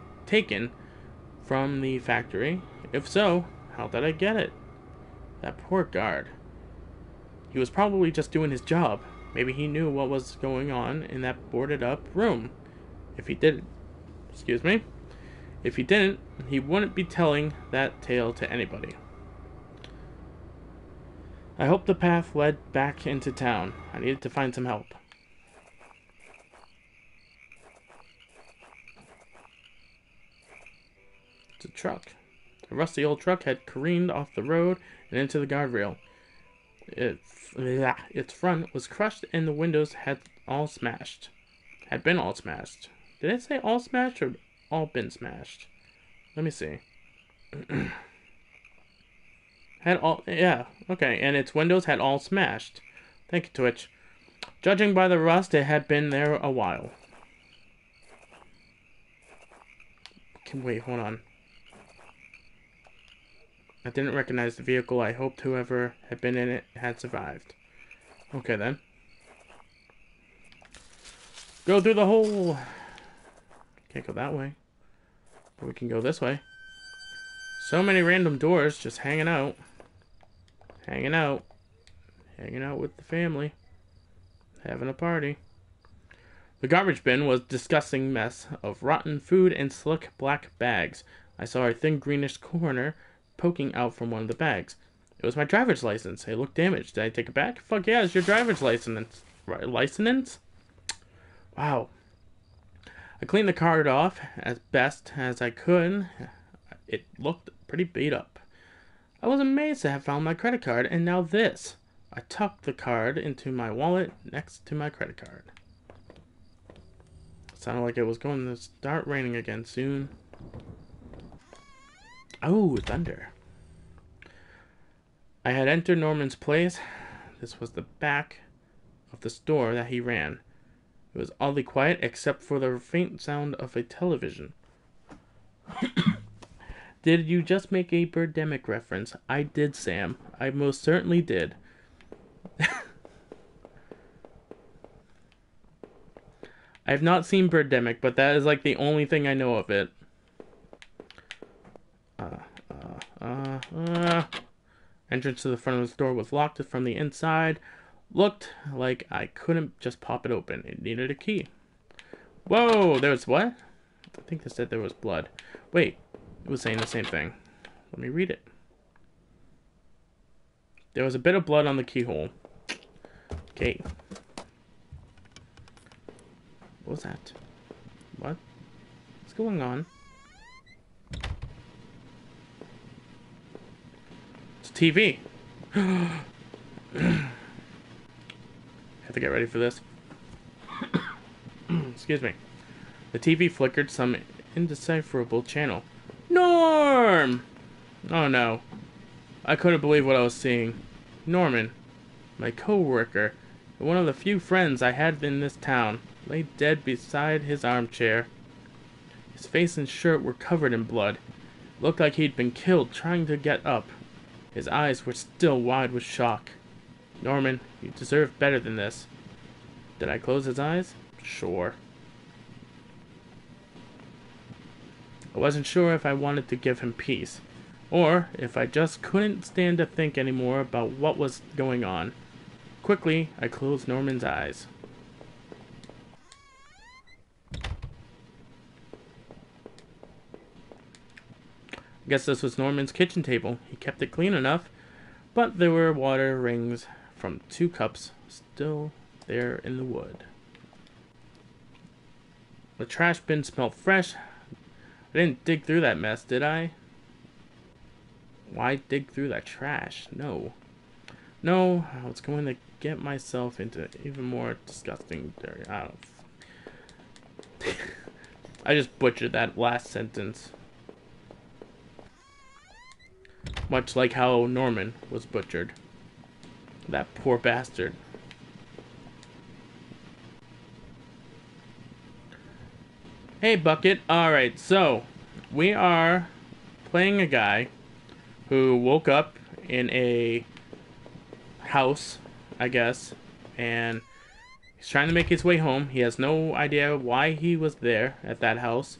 from the factory. If so, how did I get it? That poor guard. He was probably just doing his job. Maybe he knew what was going on in that boarded up room. If he didn't, he wouldn't be telling that tale to anybody. I hoped the path led back into town. I needed to find some help. It's a truck. A rusty old truck had careened off the road and into the guardrail. Its front was crushed and the windows had been all smashed. Did it say all smashed or all been smashed? Let me see. Yeah, okay, and its windows had all smashed. Thank you, Twitch. Judging by the rust, it had been there a while. Wait, hold on. I didn't recognize the vehicle. I hoped whoever had been in it had survived. Okay, then. Go through the hole! Can't go that way. But we can go this way. So many random doors just hanging out. Hanging out with the family. Having a party. The garbage bin was a disgusting mess of rotten food and slick black bags. I saw a thin greenish corner poking out from one of the bags. It was my driver's license. It looked damaged. Did I take it back? Fuck yeah, it's your driver's license. License? Wow. I cleaned the card off as best as I could. It looked pretty beat up. I was amazed to have found my credit card, and now this. I tucked the card into my wallet next to my credit card. It sounded like it was going to start raining again soon. Oh, thunder. I had entered Norman's place. This was the back of the store that he ran. It was oddly quiet except for the faint sound of a television. Did you just make a Birdemic reference? I did, Sam. I most certainly did. I have not seen Birdemic, but that is like the only thing I know of it. Entrance to the front of the store was locked from the inside. Looked like I couldn't just pop it open. It needed a key. Whoa, there's what? I think they said there was blood. Wait, it was saying the same thing. Let me read it. There was a bit of blood on the keyhole. Okay. What was that? What? What's going on? It's a TV. Have to get ready for this. Excuse me. The TV flickered some indecipherable channel. Norm! Oh no. I couldn't believe what I was seeing. Norman, my co-worker, one of the few friends I had in this town, lay dead beside his armchair. His face and shirt were covered in blood. Looked like he'd been killed trying to get up. His eyes were still wide with shock. Norman, you deserve better than this. Did I close his eyes? Sure. I wasn't sure if I wanted to give him peace, or if I just couldn't stand to think anymore about what was going on. Quickly, I closed Norman's eyes. I guess this was Norman's kitchen table. He kept it clean enough, but there were water rings from 2 cups still there in the wood. The trash bin smelled fresh. I didn't dig through that mess, did I? Why dig through that trash? No. No, I was going to get myself into even more disgusting dirty. I just butchered that last sentence. Much like how Norman was butchered. That poor bastard. Hey, Bucket. Alright, so we are playing a guy who woke up in a house, I guess, and he's trying to make his way home. He has no idea why he was there at that house.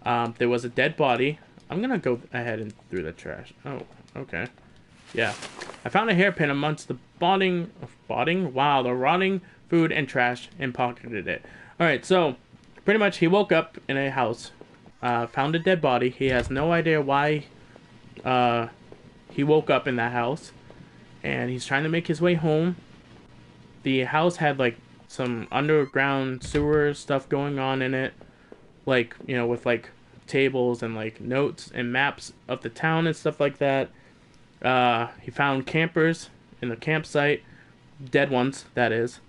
There was a dead body. I'm gonna go ahead and through the trash. Oh, okay. Yeah. I found a hairpin amongst the Wow, the rotting food and trash and pocketed it. Alright, so pretty much he woke up in a house, found a dead body. He has no idea why he woke up in that house, and he's trying to make his way home. The house had like some underground sewer stuff going on in it, like, you know, with like tables and like notes and maps of the town and stuff like that. He found campers in the campsite, dead ones, that is.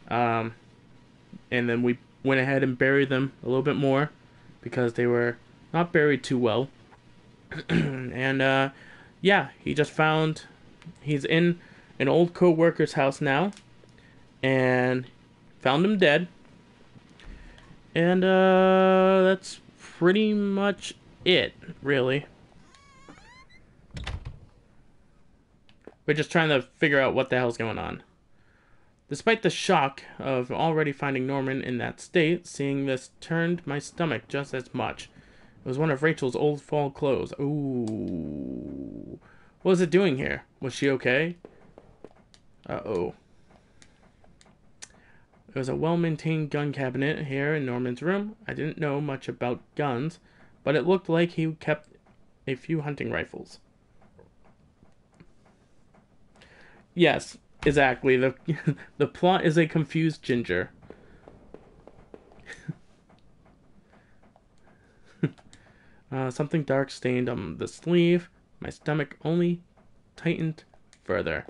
And then we went ahead and buried them a little bit more because they were not buried too well. And yeah, he's in an old co-worker's house now and found him dead. And that's pretty much it, really. We're just trying to figure out what the hell's going on. Despite the shock of already finding Norman in that state, seeing this turned my stomach just as much. It was one of Rachel's old fall clothes. Ooh. What was it doing here? Was she okay? Uh-oh. There was a well-maintained gun cabinet here in Norman's room. I didn't know much about guns, but it looked like he kept a few hunting rifles. Yes, exactly. The plot is a confused ginger. Something dark stained on the sleeve. My stomach only tightened further.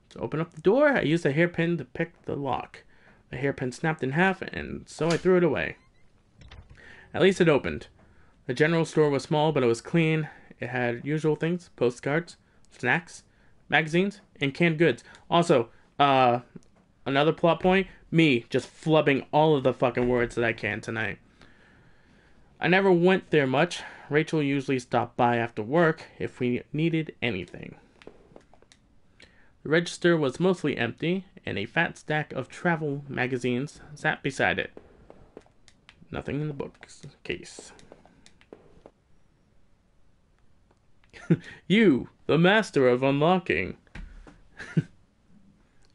To open up the door, I used a hairpin to pick the lock. The hairpin snapped in half, and so I threw it away. At least it opened. The general store was small, but it was clean. It had usual things: postcards, snacks, magazines, and canned goods. Also, another plot point, me just flubbing all of the fucking words that I can tonight. I never went there much. Rachel usually stopped by after work if we needed anything. The register was mostly empty, and a fat stack of travel magazines sat beside it. Nothing in the bookcase. You, the master of unlocking.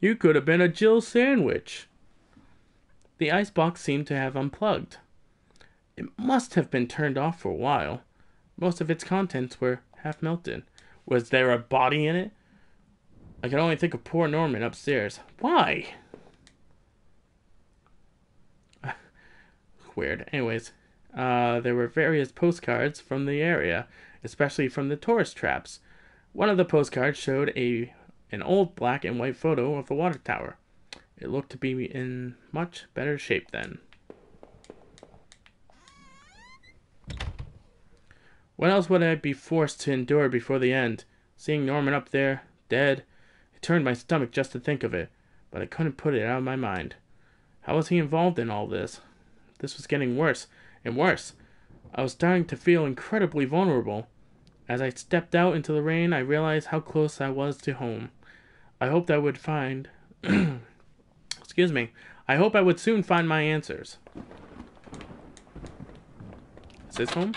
You could have been a Jill sandwich. The icebox seemed to have unplugged. It must have been turned off for a while. Most of its contents were half melted. Was there a body in it? I could only think of poor Norman upstairs. Why? Weird. Anyways, there were various postcards from the area, especially from the tourist traps. One of the postcards showed an old black and white photo of the water tower. It looked to be in much better shape then. What else would I be forced to endure before the end? Seeing Norman up there, dead, it turned my stomach just to think of it. but I couldn't put it out of my mind. How was he involved in all this? This was getting worse and worse. I was starting to feel incredibly vulnerable. As I stepped out into the rain, I realized how close I was to home. I hoped I would find... Excuse me. I hope I would soon find my answers. Is this home?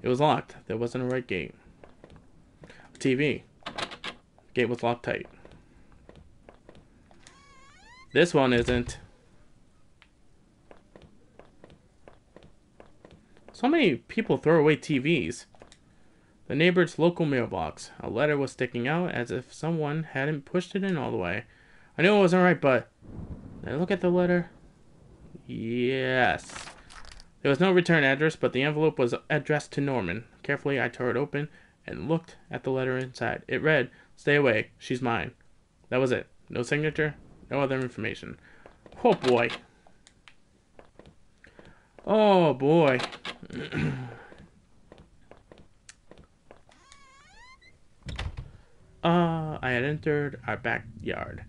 It was locked. There wasn't a right gate. TV. Gate was locked tight. This one isn't. So many people throw away TVs. The neighbor's local mailbox. A letter was sticking out as if someone hadn't pushed it in all the way. I knew it wasn't right, but... Did I look at the letter? Yes. There was no return address, but the envelope was addressed to Norman. Carefully, I tore it open and looked at the letter inside. It read, "Stay away. She's mine." That was it. No signature. No other information. Oh, boy. Oh, boy. I had entered our backyard.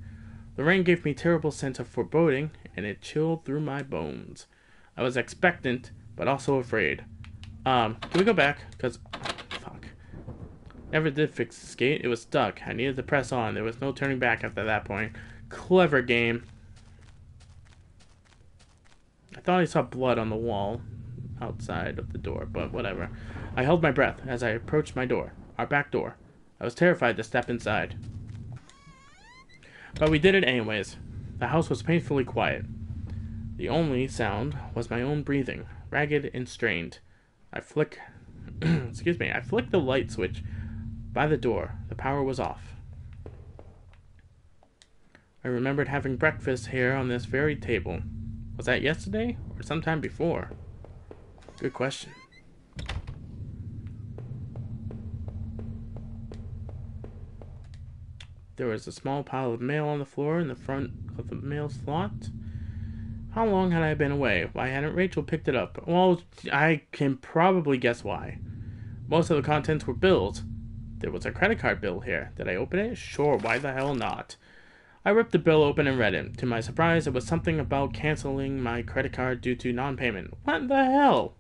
The rain gave me a terrible sense of foreboding, and it chilled through my bones. I was expectant, but also afraid. Can we go back? Because, fuck. Never did fix the skate. It was stuck. I needed to press on. There was no turning back after that point. Clever game. I thought I saw blood on the wall outside of the door, but whatever. I held my breath as I approached my door, our back door. I was terrified to step inside. But we did it anyways. The house was painfully quiet. The only sound was my own breathing, ragged and strained. I flicked the light switch by the door. The power was off. I remembered having breakfast here on this very table. Was that yesterday or sometime before? Good question. There was a small pile of mail on the floor in the front of the mail slot. How long had I been away? Why hadn't Rachel picked it up? Well, I can probably guess why. Most of the contents were bills. There was a credit card bill here. Did I open it? Sure, why the hell not? I ripped the bill open and read it. To my surprise, it was something about canceling my credit card due to non-payment. What the hell?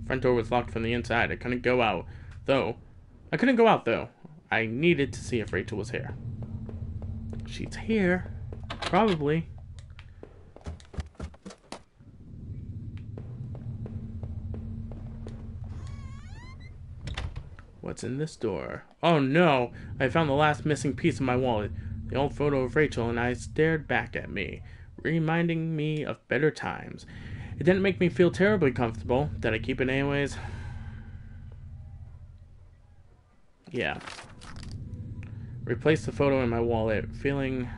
Front door was locked from the inside. I couldn't go out, though. I needed to see if Rachel was here. She's here. Probably. What's in this door? Oh no! I found the last missing piece of my wallet. The old photo of Rachel and I stared back at me, reminding me of better times. It didn't make me feel terribly comfortable. Did I keep it anyways? Yeah. Replaced the photo in my wallet, feeling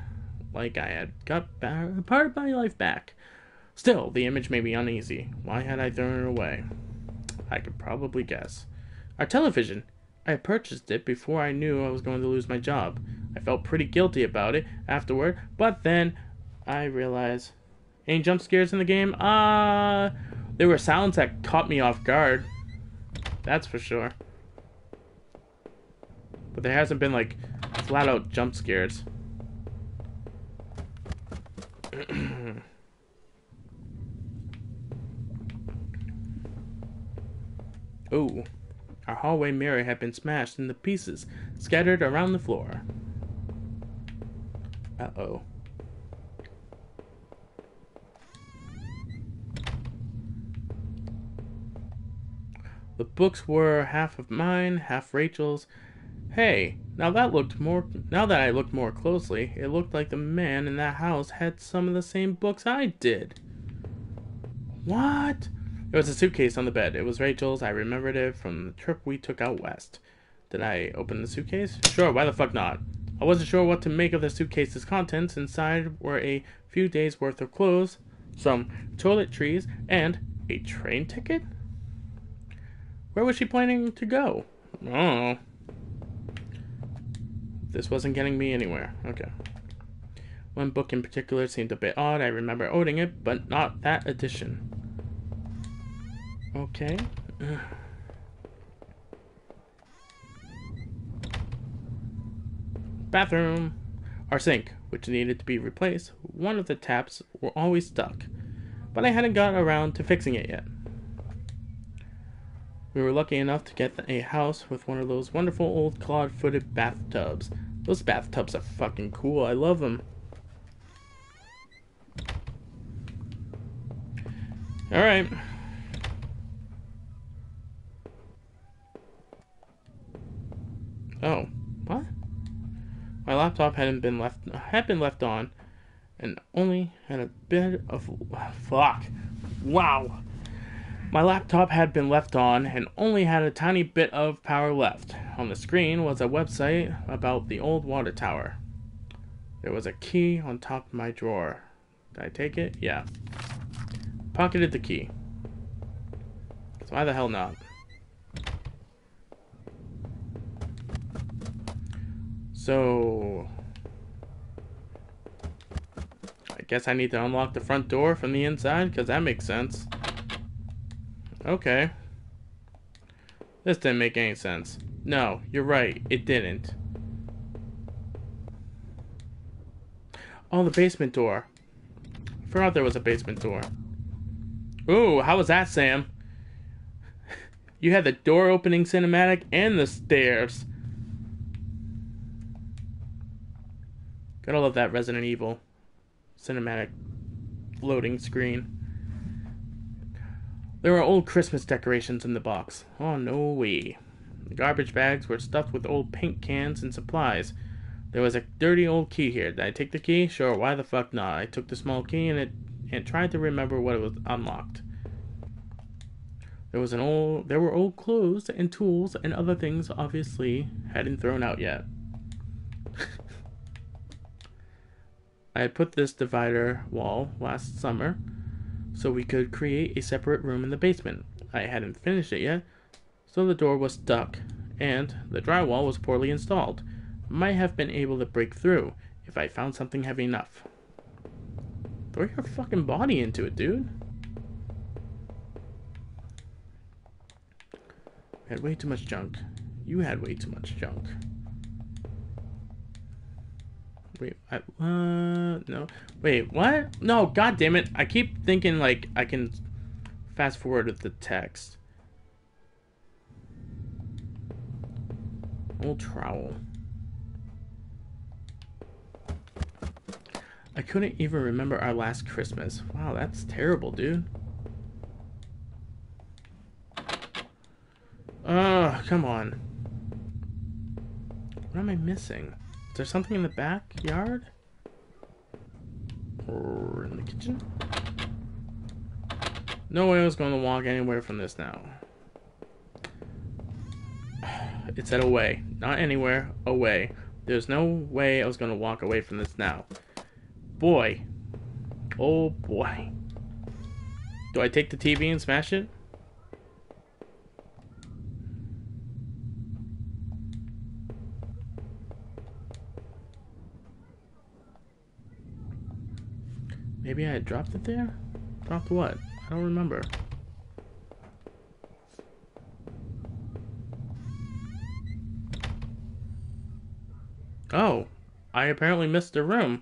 like I had got a part of my life back. Still, the image made me uneasy. Why had I thrown it away? I could probably guess. Our television. I had purchased it before I knew I was going to lose my job. I felt pretty guilty about it afterward, but then I realized... Any jump scares in the game? There were sounds that caught me off guard. That's for sure. But there hasn't been, like, flat-out jump scares. Ooh. Our hallway mirror had been smashed into pieces, scattered around the floor. Uh-oh. The books were half of mine, half Rachel's. Hey, now that I looked more closely, it looked like the man in that house had some of the same books I did. What? There was a suitcase on the bed. It was Rachel's. I remembered it from the trip we took out west. Did I open the suitcase? Sure, why the fuck not? I wasn't sure what to make of the suitcase's contents. Inside were a few days' worth of clothes, some toiletries, and a train ticket? Where was she planning to go? Oh. This wasn't getting me anywhere. Okay. One book in particular seemed a bit odd. I remember owning it, but not that edition. Okay. Bathroom. Our sink, which needed to be replaced, one of the taps were always stuck, but I hadn't got around to fixing it yet. We were lucky enough to get a house with one of those wonderful old clawed-footed bathtubs. Those bathtubs are fucking cool. I love them. Alright. Oh, what? My laptop had been left on, and only had a bit of fuck. Wow. My laptop had been left on and only had a tiny bit of power left. On the screen was a website about the old water tower. There was a key on top of my drawer. Did I take it? Yeah. Pocketed the key. So why the hell not? So I guess I need to unlock the front door from the inside, because that makes sense. Okay. This didn't make any sense. No, you're right, it didn't. Oh, the basement door. I forgot there was a basement door. Ooh, how was that, Sam? You had the door opening cinematic and the stairs. Gotta love that Resident Evil cinematic loading screen. There were old Christmas decorations in the box. Oh, no way. The garbage bags were stuffed with old paint cans and supplies. There was a dirty old key here. Did I take the key? Sure, why the fuck not? I took the small key and tried to remember what it was unlocked. There were old clothes and tools and other things obviously hadn't thrown out yet. I had put this divider wall last summer so we could create a separate room in the basement. I hadn't finished it yet, so the door was stuck, and the drywall was poorly installed. Might have been able to break through if I found something heavy enough. Throw your fucking body into it, dude. I had way too much junk. You had way too much junk. Wait, no. Wait, what? No, god damn it. I keep thinking, like, I can fast forward with the text. Old trowel. I couldn't even remember our last Christmas. Wow, that's terrible, dude. Oh, come on. What am I missing? Is there something in the backyard? Or in the kitchen? No way I was going to walk anywhere from this now. It said away. Not anywhere. Away. There's no way I was going to walk away from this now. Boy. Oh boy. Do I take the TV and smash it? Maybe I dropped it there? Dropped what? I don't remember. Oh, I apparently missed a room.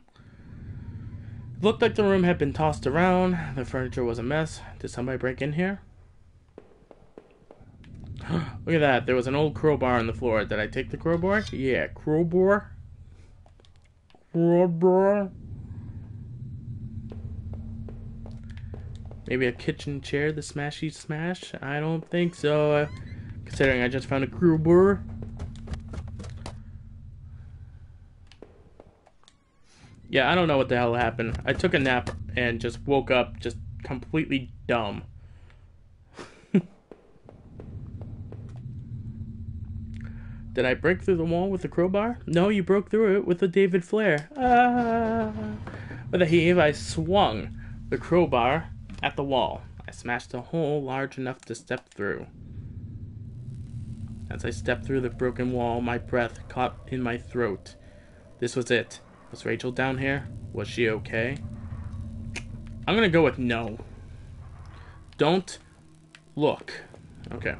It looked like the room had been tossed around. The furniture was a mess. Did somebody break in here? Look at that. There was an old crowbar on the floor. Did I take the crowbar? Yeah, crowbar. Crowbar. Maybe a kitchen chair, the smashy smash? I don't think so. Considering I just found a crowbar. Yeah, I don't know what the hell happened. I took a nap and just woke up just completely dumb. Did I break through the wall with the crowbar? No, you broke through it with the David Flair. Ah! With a heave, I swung the crowbar at the wall. I smashed a hole large enough to step through. As I stepped through the broken wall, my breath caught in my throat. This was it. Was Rachel down here? Was she okay? I'm gonna go with no. Don't look. Okay.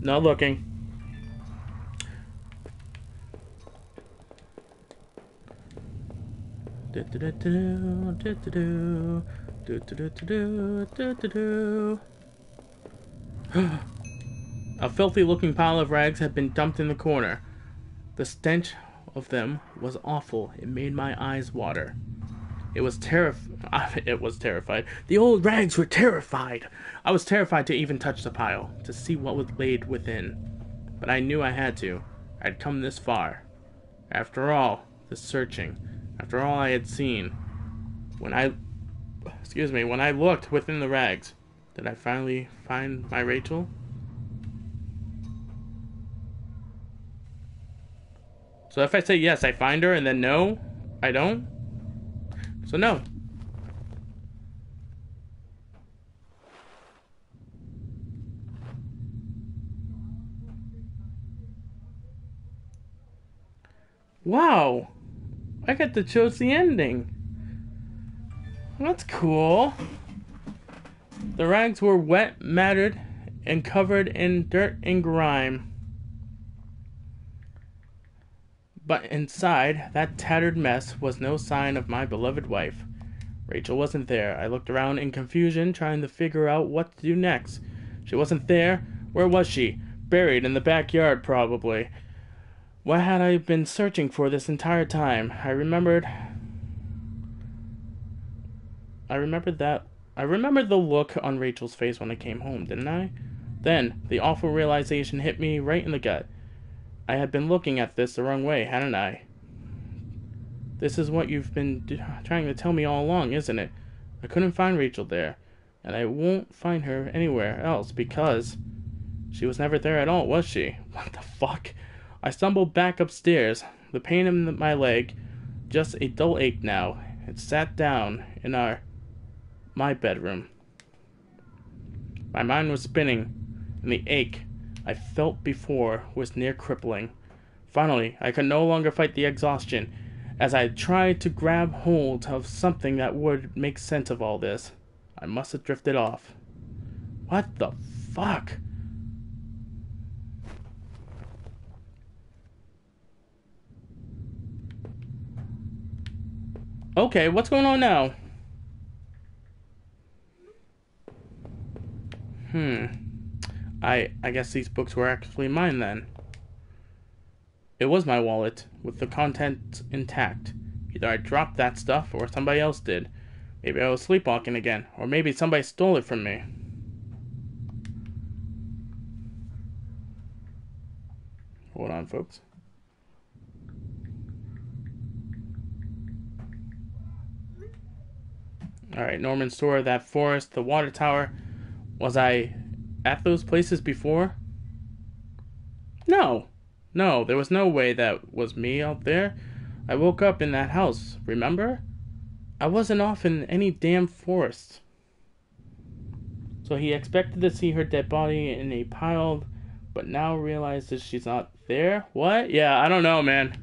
Not looking. Do-do-do-do, do-do-do, do-do-do-do, do-do-do. A filthy-looking pile of rags had been dumped in the corner. The stench of them was awful. It made my eyes water. It was terrified. The old rags were terrified. I was terrified to even touch the pile, to see what was laid within. But I knew I had to. I'd come this far. After all, the searching. After all I had seen. When I looked within the rags, did I finally find my Rachel? So if I say yes, I find her, and then no, I don't? So no. Wow. I got to choose the ending. That's cool. The rags were wet, matted, and covered in dirt and grime. But inside that tattered mess was no sign of my beloved wife. Rachel wasn't there. I looked around in confusion, trying to figure out what to do next. She wasn't there. Where was she? Buried in the backyard, probably. What had I been searching for this entire time? I remembered the look on Rachel's face when I came home, didn't I? Then, the awful realization hit me right in the gut. I had been looking at this the wrong way, hadn't I? This is what you've been trying to tell me all along, isn't it? I couldn't find Rachel there, and I won't find her anywhere else because she was never there at all, was she? What the fuck? I stumbled back upstairs, the pain in my leg just a dull ache now, and sat down in my bedroom. My mind was spinning, and the ache I felt before was near crippling. Finally, I could no longer fight the exhaustion, as I tried to grab hold of something that would make sense of all this. I must have drifted off. What the fuck? Okay, what's going on now? I guess these books were actually mine then. It was my wallet, with the contents intact. Either I dropped that stuff, or somebody else did. Maybe I was sleepwalking again, or maybe somebody stole it from me. Hold on, folks. Alright, Norman Store, that forest, the water tower. Was I at those places before? No. No, there was no way that was me out there. I woke up in that house, remember? I wasn't off in any damn forest. So he expected to see her dead body in a pile, but now realizes she's not there? What? Yeah, I don't know, man.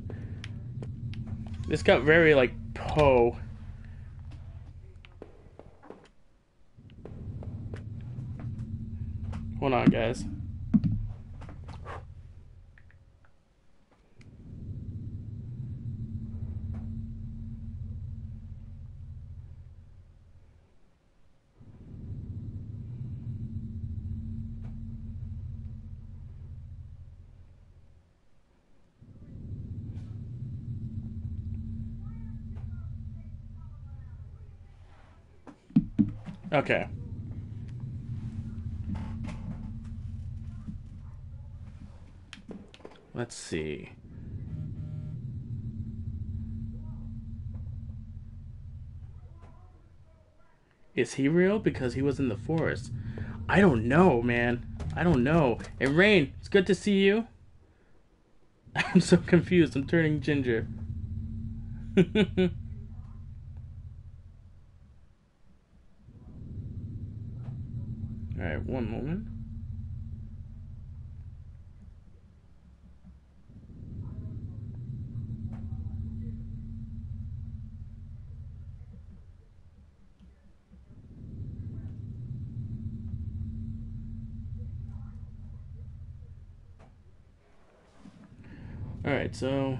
This got very, like, Poe. Hold on, guys. Okay. Let's see. Is he real because he was in the forest? I don't know, man. I don't know. And Rain, it's good to see you. I'm so confused. I'm turning ginger. Alright, one moment. Alright, so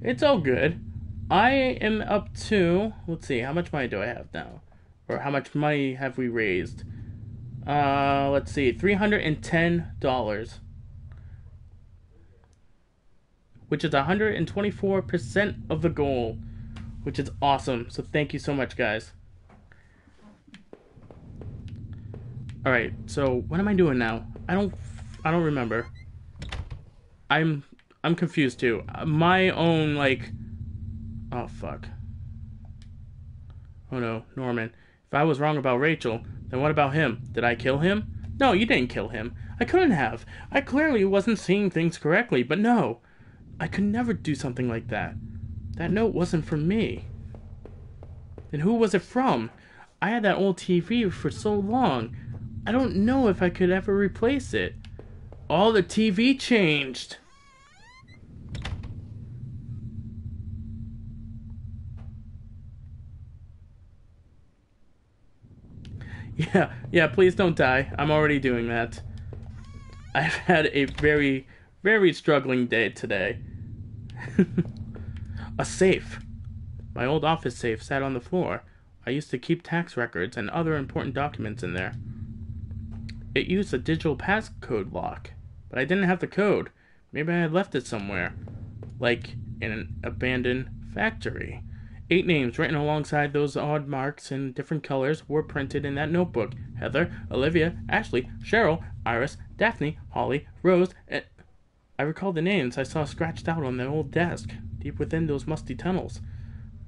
It's all good. I am up to, let's see, how much money do I have now? Or how much money have we raised? Let's see, $310. Which is 124% of the goal. Which is awesome. So thank you so much, guys. Alright, so what am I doing now? I don't remember. I'm confused too. My own, like... Oh, fuck. Oh no, Norman. If I was wrong about Rachel, then what about him? Did I kill him? No, you didn't kill him. I couldn't have. I clearly wasn't seeing things correctly, but no. I could never do something like that. That note wasn't from me. Then who was it from? I had that old TV for so long. I don't know if I could ever replace it. Oh, the TV changed. Yeah, please don't die. I'm already doing that. I've had a very, very struggling day today. A safe. My old office safe sat on the floor. I used to keep tax records and other important documents in there. It used a digital passcode lock, but I didn't have the code. Maybe I had left it somewhere, like in an abandoned factory. 8 names written alongside those odd marks in different colors were printed in that notebook. Heather, Olivia, Ashley, Cheryl, Iris, Daphne, Holly, Rose, and... I recalled the names I saw scratched out on the old desk, deep within those musty tunnels.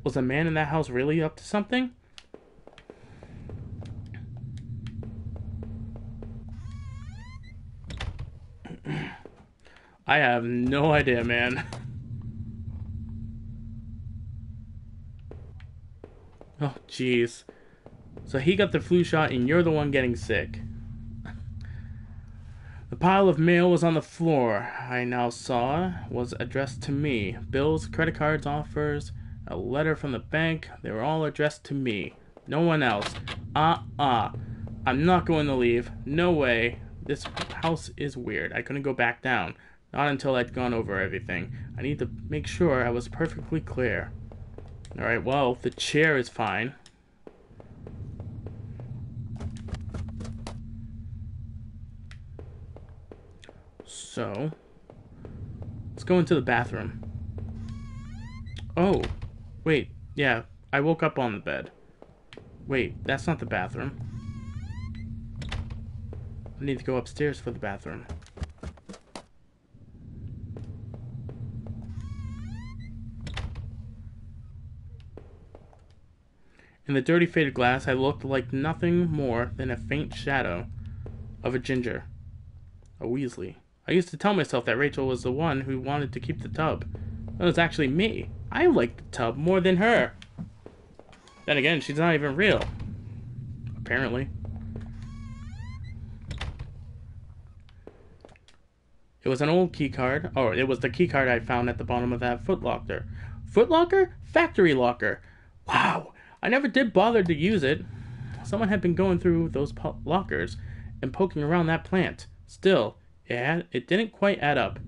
Was the man in that house really up to something? I have no idea, man. Oh, jeez. So he got the flu shot and you're the one getting sick. The pile of mail was on the floor. I now saw was addressed to me. Bills, credit cards, offers, a letter from the bank. They were all addressed to me. No one else. I'm not going to leave. No way. This house is weird. I couldn't go back down. Not until I'd gone over everything. I need to make sure I was perfectly clear. Alright, well, the chair is fine. So, let's go into the bathroom. Oh, wait, yeah, I woke up on the bed. Wait, that's not the bathroom. I need to go upstairs for the bathroom. In the dirty faded glass, I looked like nothing more than a faint shadow of a Ginger. A Weasley. I used to tell myself that Rachel was the one who wanted to keep the tub. It was actually me. I liked the tub more than her. Then again, she's not even real. Apparently. It was an old key card. Oh, it was the key card I found at the bottom of that footlocker. Footlocker? Factory locker. Wow. I never did bother to use it. Someone had been going through those lockers and poking around that plant. Still, it didn't quite add up.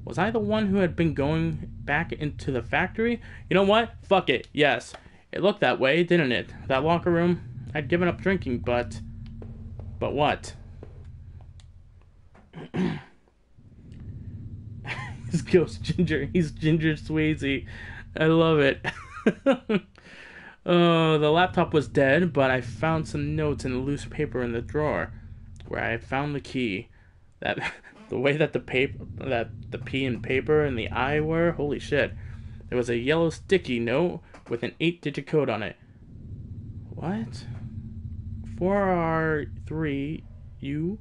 Was I the one who had been going back into the factory? You know what? Fuck it. Yes. It looked that way, didn't it? That locker room? I'd given up drinking, but... But what? His ghost Ginger. He's Ginger Swayze. I love it. Oh, the laptop was dead, but I found some notes and loose paper in the drawer where I had found the key. The way that the P and paper and the I were, holy shit. There was a yellow sticky note with an 8-digit code on it. What? 4R3U?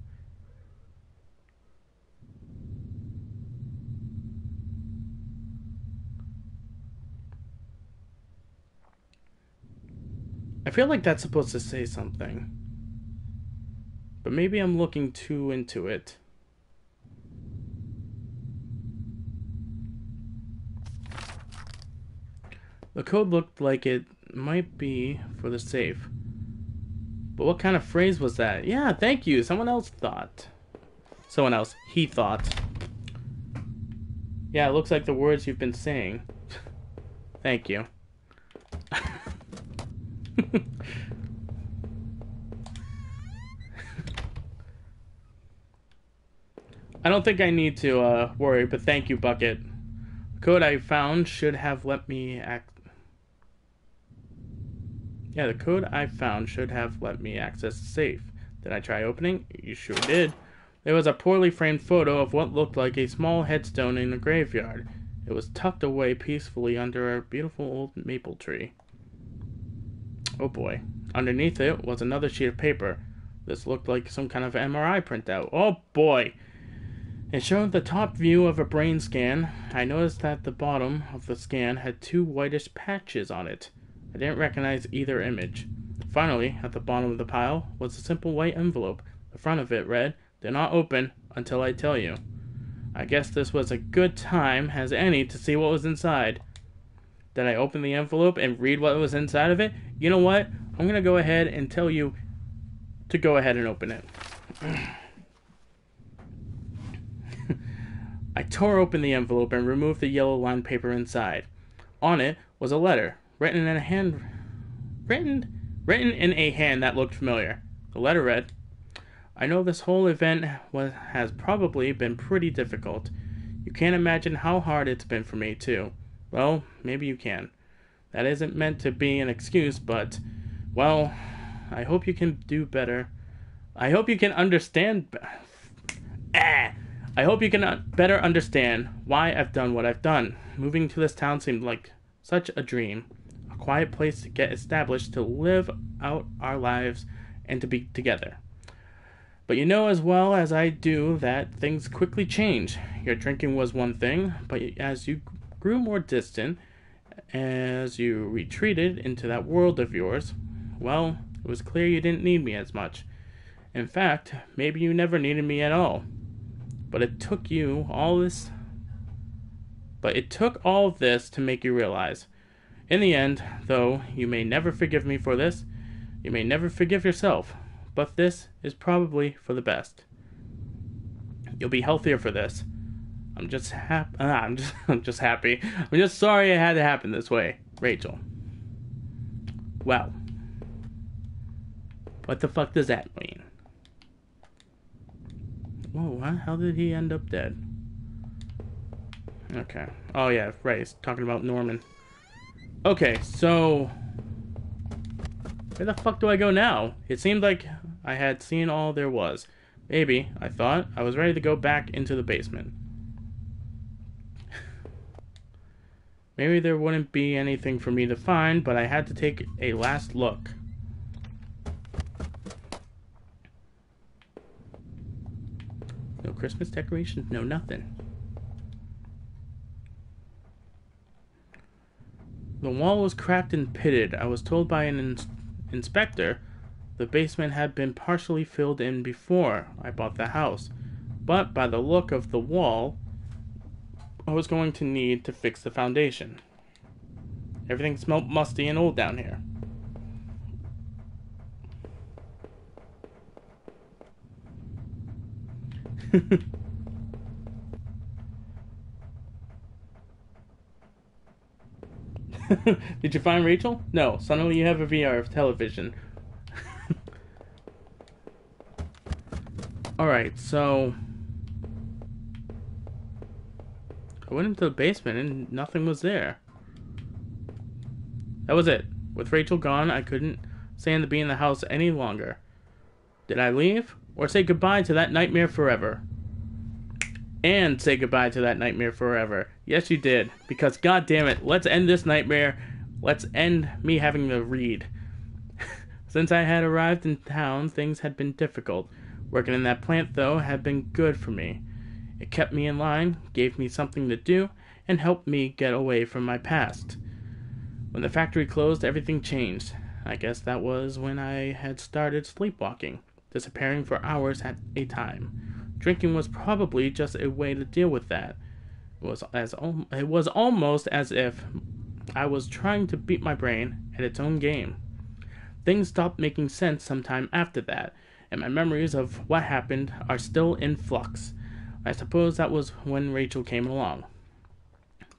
I feel like that's supposed to say something. But maybe I'm looking too into it. The code looked like it might be for the safe. But what kind of phrase was that? Yeah, thank you. Someone else thought. He thought. Yeah, it looks like the words you've been saying. Thank you. I don't think I need to worry, but thank you, Bucket. The code I found should have let me Yeah, the code I found should have let me access the safe. Did I try opening? You sure did. There was a poorly framed photo of what looked like a small headstone in a graveyard. It was tucked away peacefully under a beautiful old maple tree. Oh boy. Underneath it was another sheet of paper. This looked like some kind of MRI printout. Oh boy! It showed the top view of a brain scan. I noticed that the bottom of the scan had two whitish patches on it. I didn't recognize either image. Finally, at the bottom of the pile was a simple white envelope. The front of it read, "Do not open until I tell you." I guess this was a good time as any to see what was inside. Did I open the envelope and read what was inside of it? You know what? I'm going to go ahead and tell you to go ahead and open it. I tore open the envelope and removed the yellow lined paper inside. On it was a letter, written in a hand that looked familiar. The letter read, "I know this whole event has probably been pretty difficult. You can't imagine how hard it's been for me, too. Well, maybe you can. That isn't meant to be an excuse, but, well, I hope you can do better. I hope you can understand. I hope you can better understand why I've done what I've done. Moving to this town seemed like such a dream. A quiet place to get established, to live out our lives, and to be together. But you know as well as I do that things quickly change. Your drinking was one thing, but as you grew more distant, as you retreated into that world of yours, well, it was clear you didn't need me as much. In fact, maybe you never needed me at all. But it took all this to make you realize. In the end, though, you may never forgive me for this. You may never forgive yourself. But this is probably for the best. You'll be healthier for this. I'm just happy. I'm just happy. I'm just sorry it had to happen this way, Rachel. Well, what the fuck does that mean? Whoa, what? How did he end up dead? Okay. Oh yeah, right. He's talking about Norman. Okay, so where the fuck do I go now? It seemed like I had seen all there was. Maybe, I thought, I was ready to go back into the basement. Maybe there wouldn't be anything for me to find, but I had to take a last look. No Christmas decorations, no nothing. The wall was cracked and pitted. I was told by an inspector the basement had been partially filled in before I bought the house. But by the look of the wall, I was going to need to fix the foundation. Everything smelled musty and old down here. Did you find Rachel? No, suddenly you have a VR of television. Alright, so I went into the basement and nothing was there. That was it. With Rachel gone, I couldn't stand to be in the house any longer. Did I leave? Or say goodbye to that nightmare forever? And say goodbye to that nightmare forever. Yes, you did. Because, god damn it, let's end this nightmare. Let's end me having to read. Since I had arrived in town, things had been difficult. Working in that plant, though, had been good for me. It kept me in line, gave me something to do, and helped me get away from my past. When the factory closed, everything changed. I guess that was when I had started sleepwalking, disappearing for hours at a time. Drinking was probably just a way to deal with that. It was almost as if I was trying to beat my brain at its own game. Things stopped making sense sometime after that, and my memories of what happened are still in flux. I suppose that was when Rachel came along.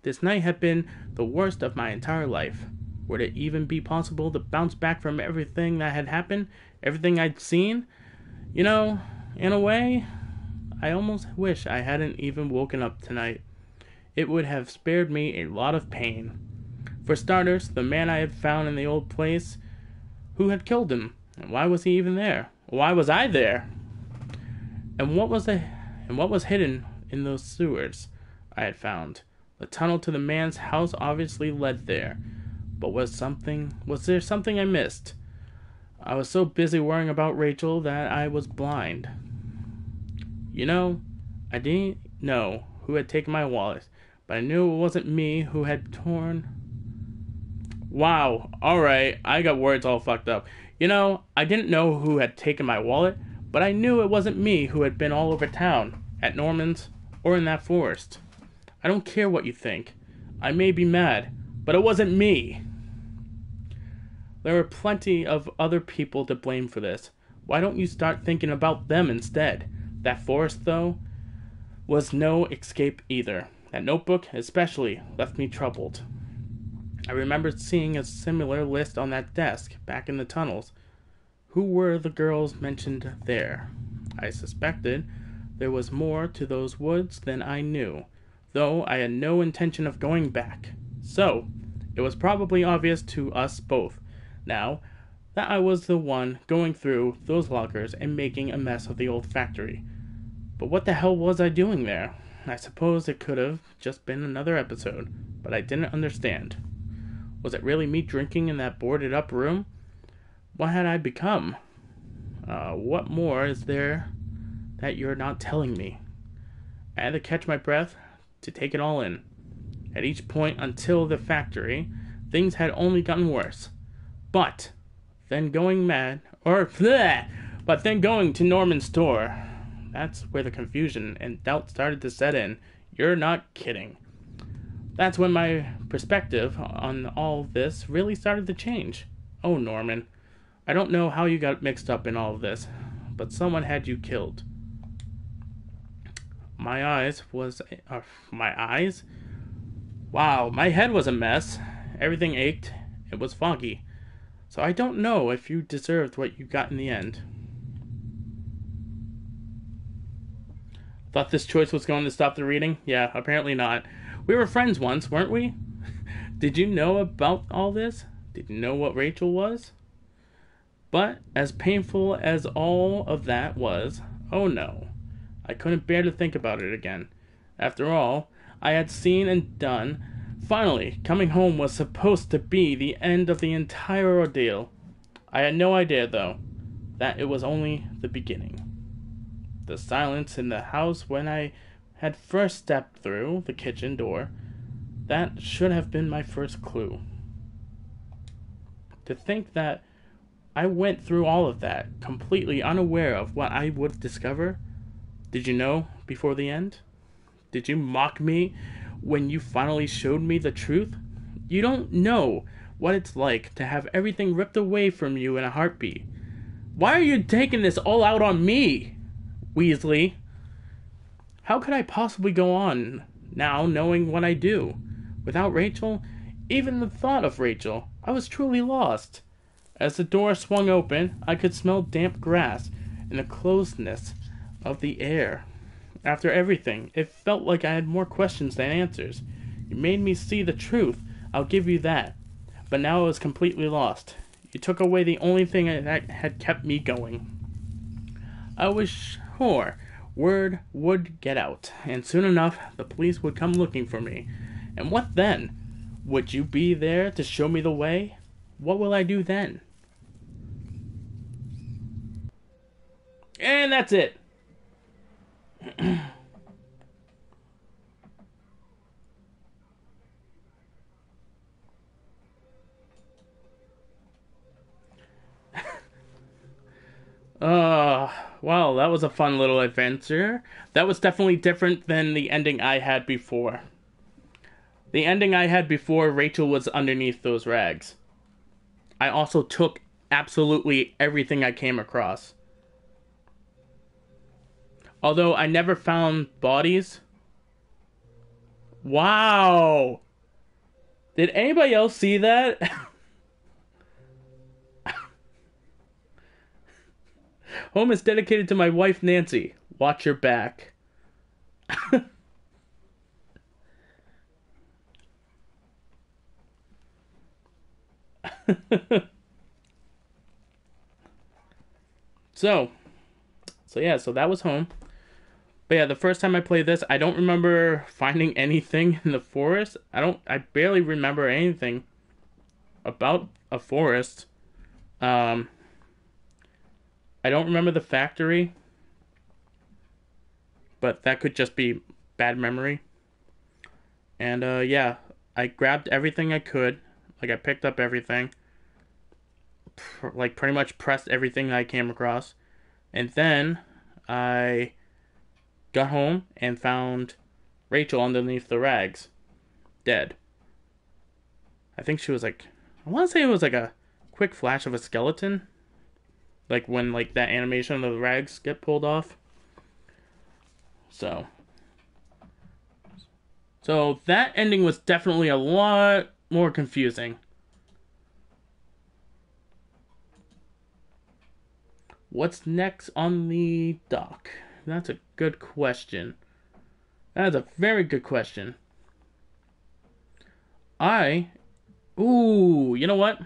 This night had been the worst of my entire life. Would it even be possible to bounce back from everything that had happened? Everything I'd seen? You know, in a way, I almost wish I hadn't even woken up tonight. It would have spared me a lot of pain. For starters, the man I had found in the old place, who had killed him? And why was he even there? Why was I there? And what was hidden in those sewers I had found? The tunnel to the man's house obviously led there. But was there something I missed? I was so busy worrying about Rachel that I was blind. You know, I didn't know who had taken my wallet, but I knew it wasn't me who had torn. Wow, alright, I got words all fucked up. You know, I didn't know who had taken my wallet, but I knew it wasn't me who had been all over town, at Norman's, or in that forest. I don't care what you think. I may be mad, but it wasn't me. There are plenty of other people to blame for this. Why don't you start thinking about them instead? That forest, though, was no escape either. That notebook, especially, left me troubled. I remember seeing a similar list on that desk back in the tunnels. Who were the girls mentioned there? I suspected there was more to those woods than I knew, though I had no intention of going back. So, it was probably obvious to us both, now, that I was the one going through those lockers and making a mess of the old factory. But what the hell was I doing there? I suppose it could have just been another episode, but I didn't understand. Was it really me drinking in that boarded-up room? What had I become? What more is there that you're not telling me? I had to catch my breath to take it all in. At each point until the factory, things had only gotten worse. But then going to Norman's store, that's where the confusion and doubt started to set in. You're not kidding. That's when my perspective on all this really started to change. Oh, Norman, I don't know how you got mixed up in all of this, but someone had you killed. My eyes? Wow, my head was a mess. Everything ached. It was foggy. So I don't know if you deserved what you got in the end. Thought this choice was going to stop the reading? Yeah, apparently not. We were friends once, weren't we? Did you know about all this? Did you know what Rachel was? But as painful as all of that was, oh no, I couldn't bear to think about it again. After all I had seen and done, finally, coming home was supposed to be the end of the entire ordeal. I had no idea, though, that it was only the beginning. The silence in the house when I had first stepped through the kitchen door, that should have been my first clue. To think that I went through all of that, completely unaware of what I would discover. Did you know before the end? Did you mock me when you finally showed me the truth? You don't know what it's like to have everything ripped away from you in a heartbeat. Why are you taking this all out on me, Weasley? How could I possibly go on now knowing what I do? Without Rachel, even the thought of Rachel, I was truly lost. As the door swung open, I could smell damp grass and the closeness of the air. After everything, it felt like I had more questions than answers. You made me see the truth, I'll give you that. But now I was completely lost. You took away the only thing that had kept me going. I was sure word would get out, and soon enough the police would come looking for me. And what then? Would you be there to show me the way? What will I do then? And that's it. Well, that was a fun little adventure. That was definitely different than the ending I had before. The ending I had before, Rachel was underneath those rags. I also took absolutely everything I came across. Although I never found bodies, Wow. Did anybody else see that? Home is dedicated to my wife Nancy. Watch your back. so, so that was home. But yeah, the first time I played this, I don't remember finding anything in the forest. I barely remember anything about a forest. Um, I don't remember the factory, but that could just be bad memory. And yeah, I grabbed everything I could. Like I picked up everything. Like pretty much pressed everything I came across. And then I got home and found Rachel underneath the rags, dead. I think she was like, I want to say it was like a quick flash of a skeleton, like when like that animation of the rags get pulled off. So, so that ending was definitely a lot more confusing. What's next on the dock? That's a good question. That's a very good question. You know what?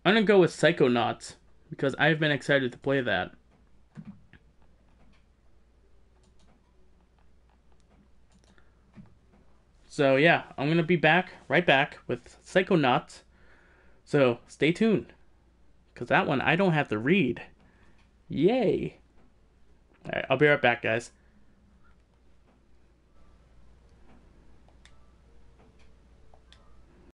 I'm gonna go with Psychonauts because I've been excited to play that. So yeah, I'm gonna be right back with Psychonauts. So stay tuned, because that one I don't have to read. Yay! Alright, I'll be right back, guys.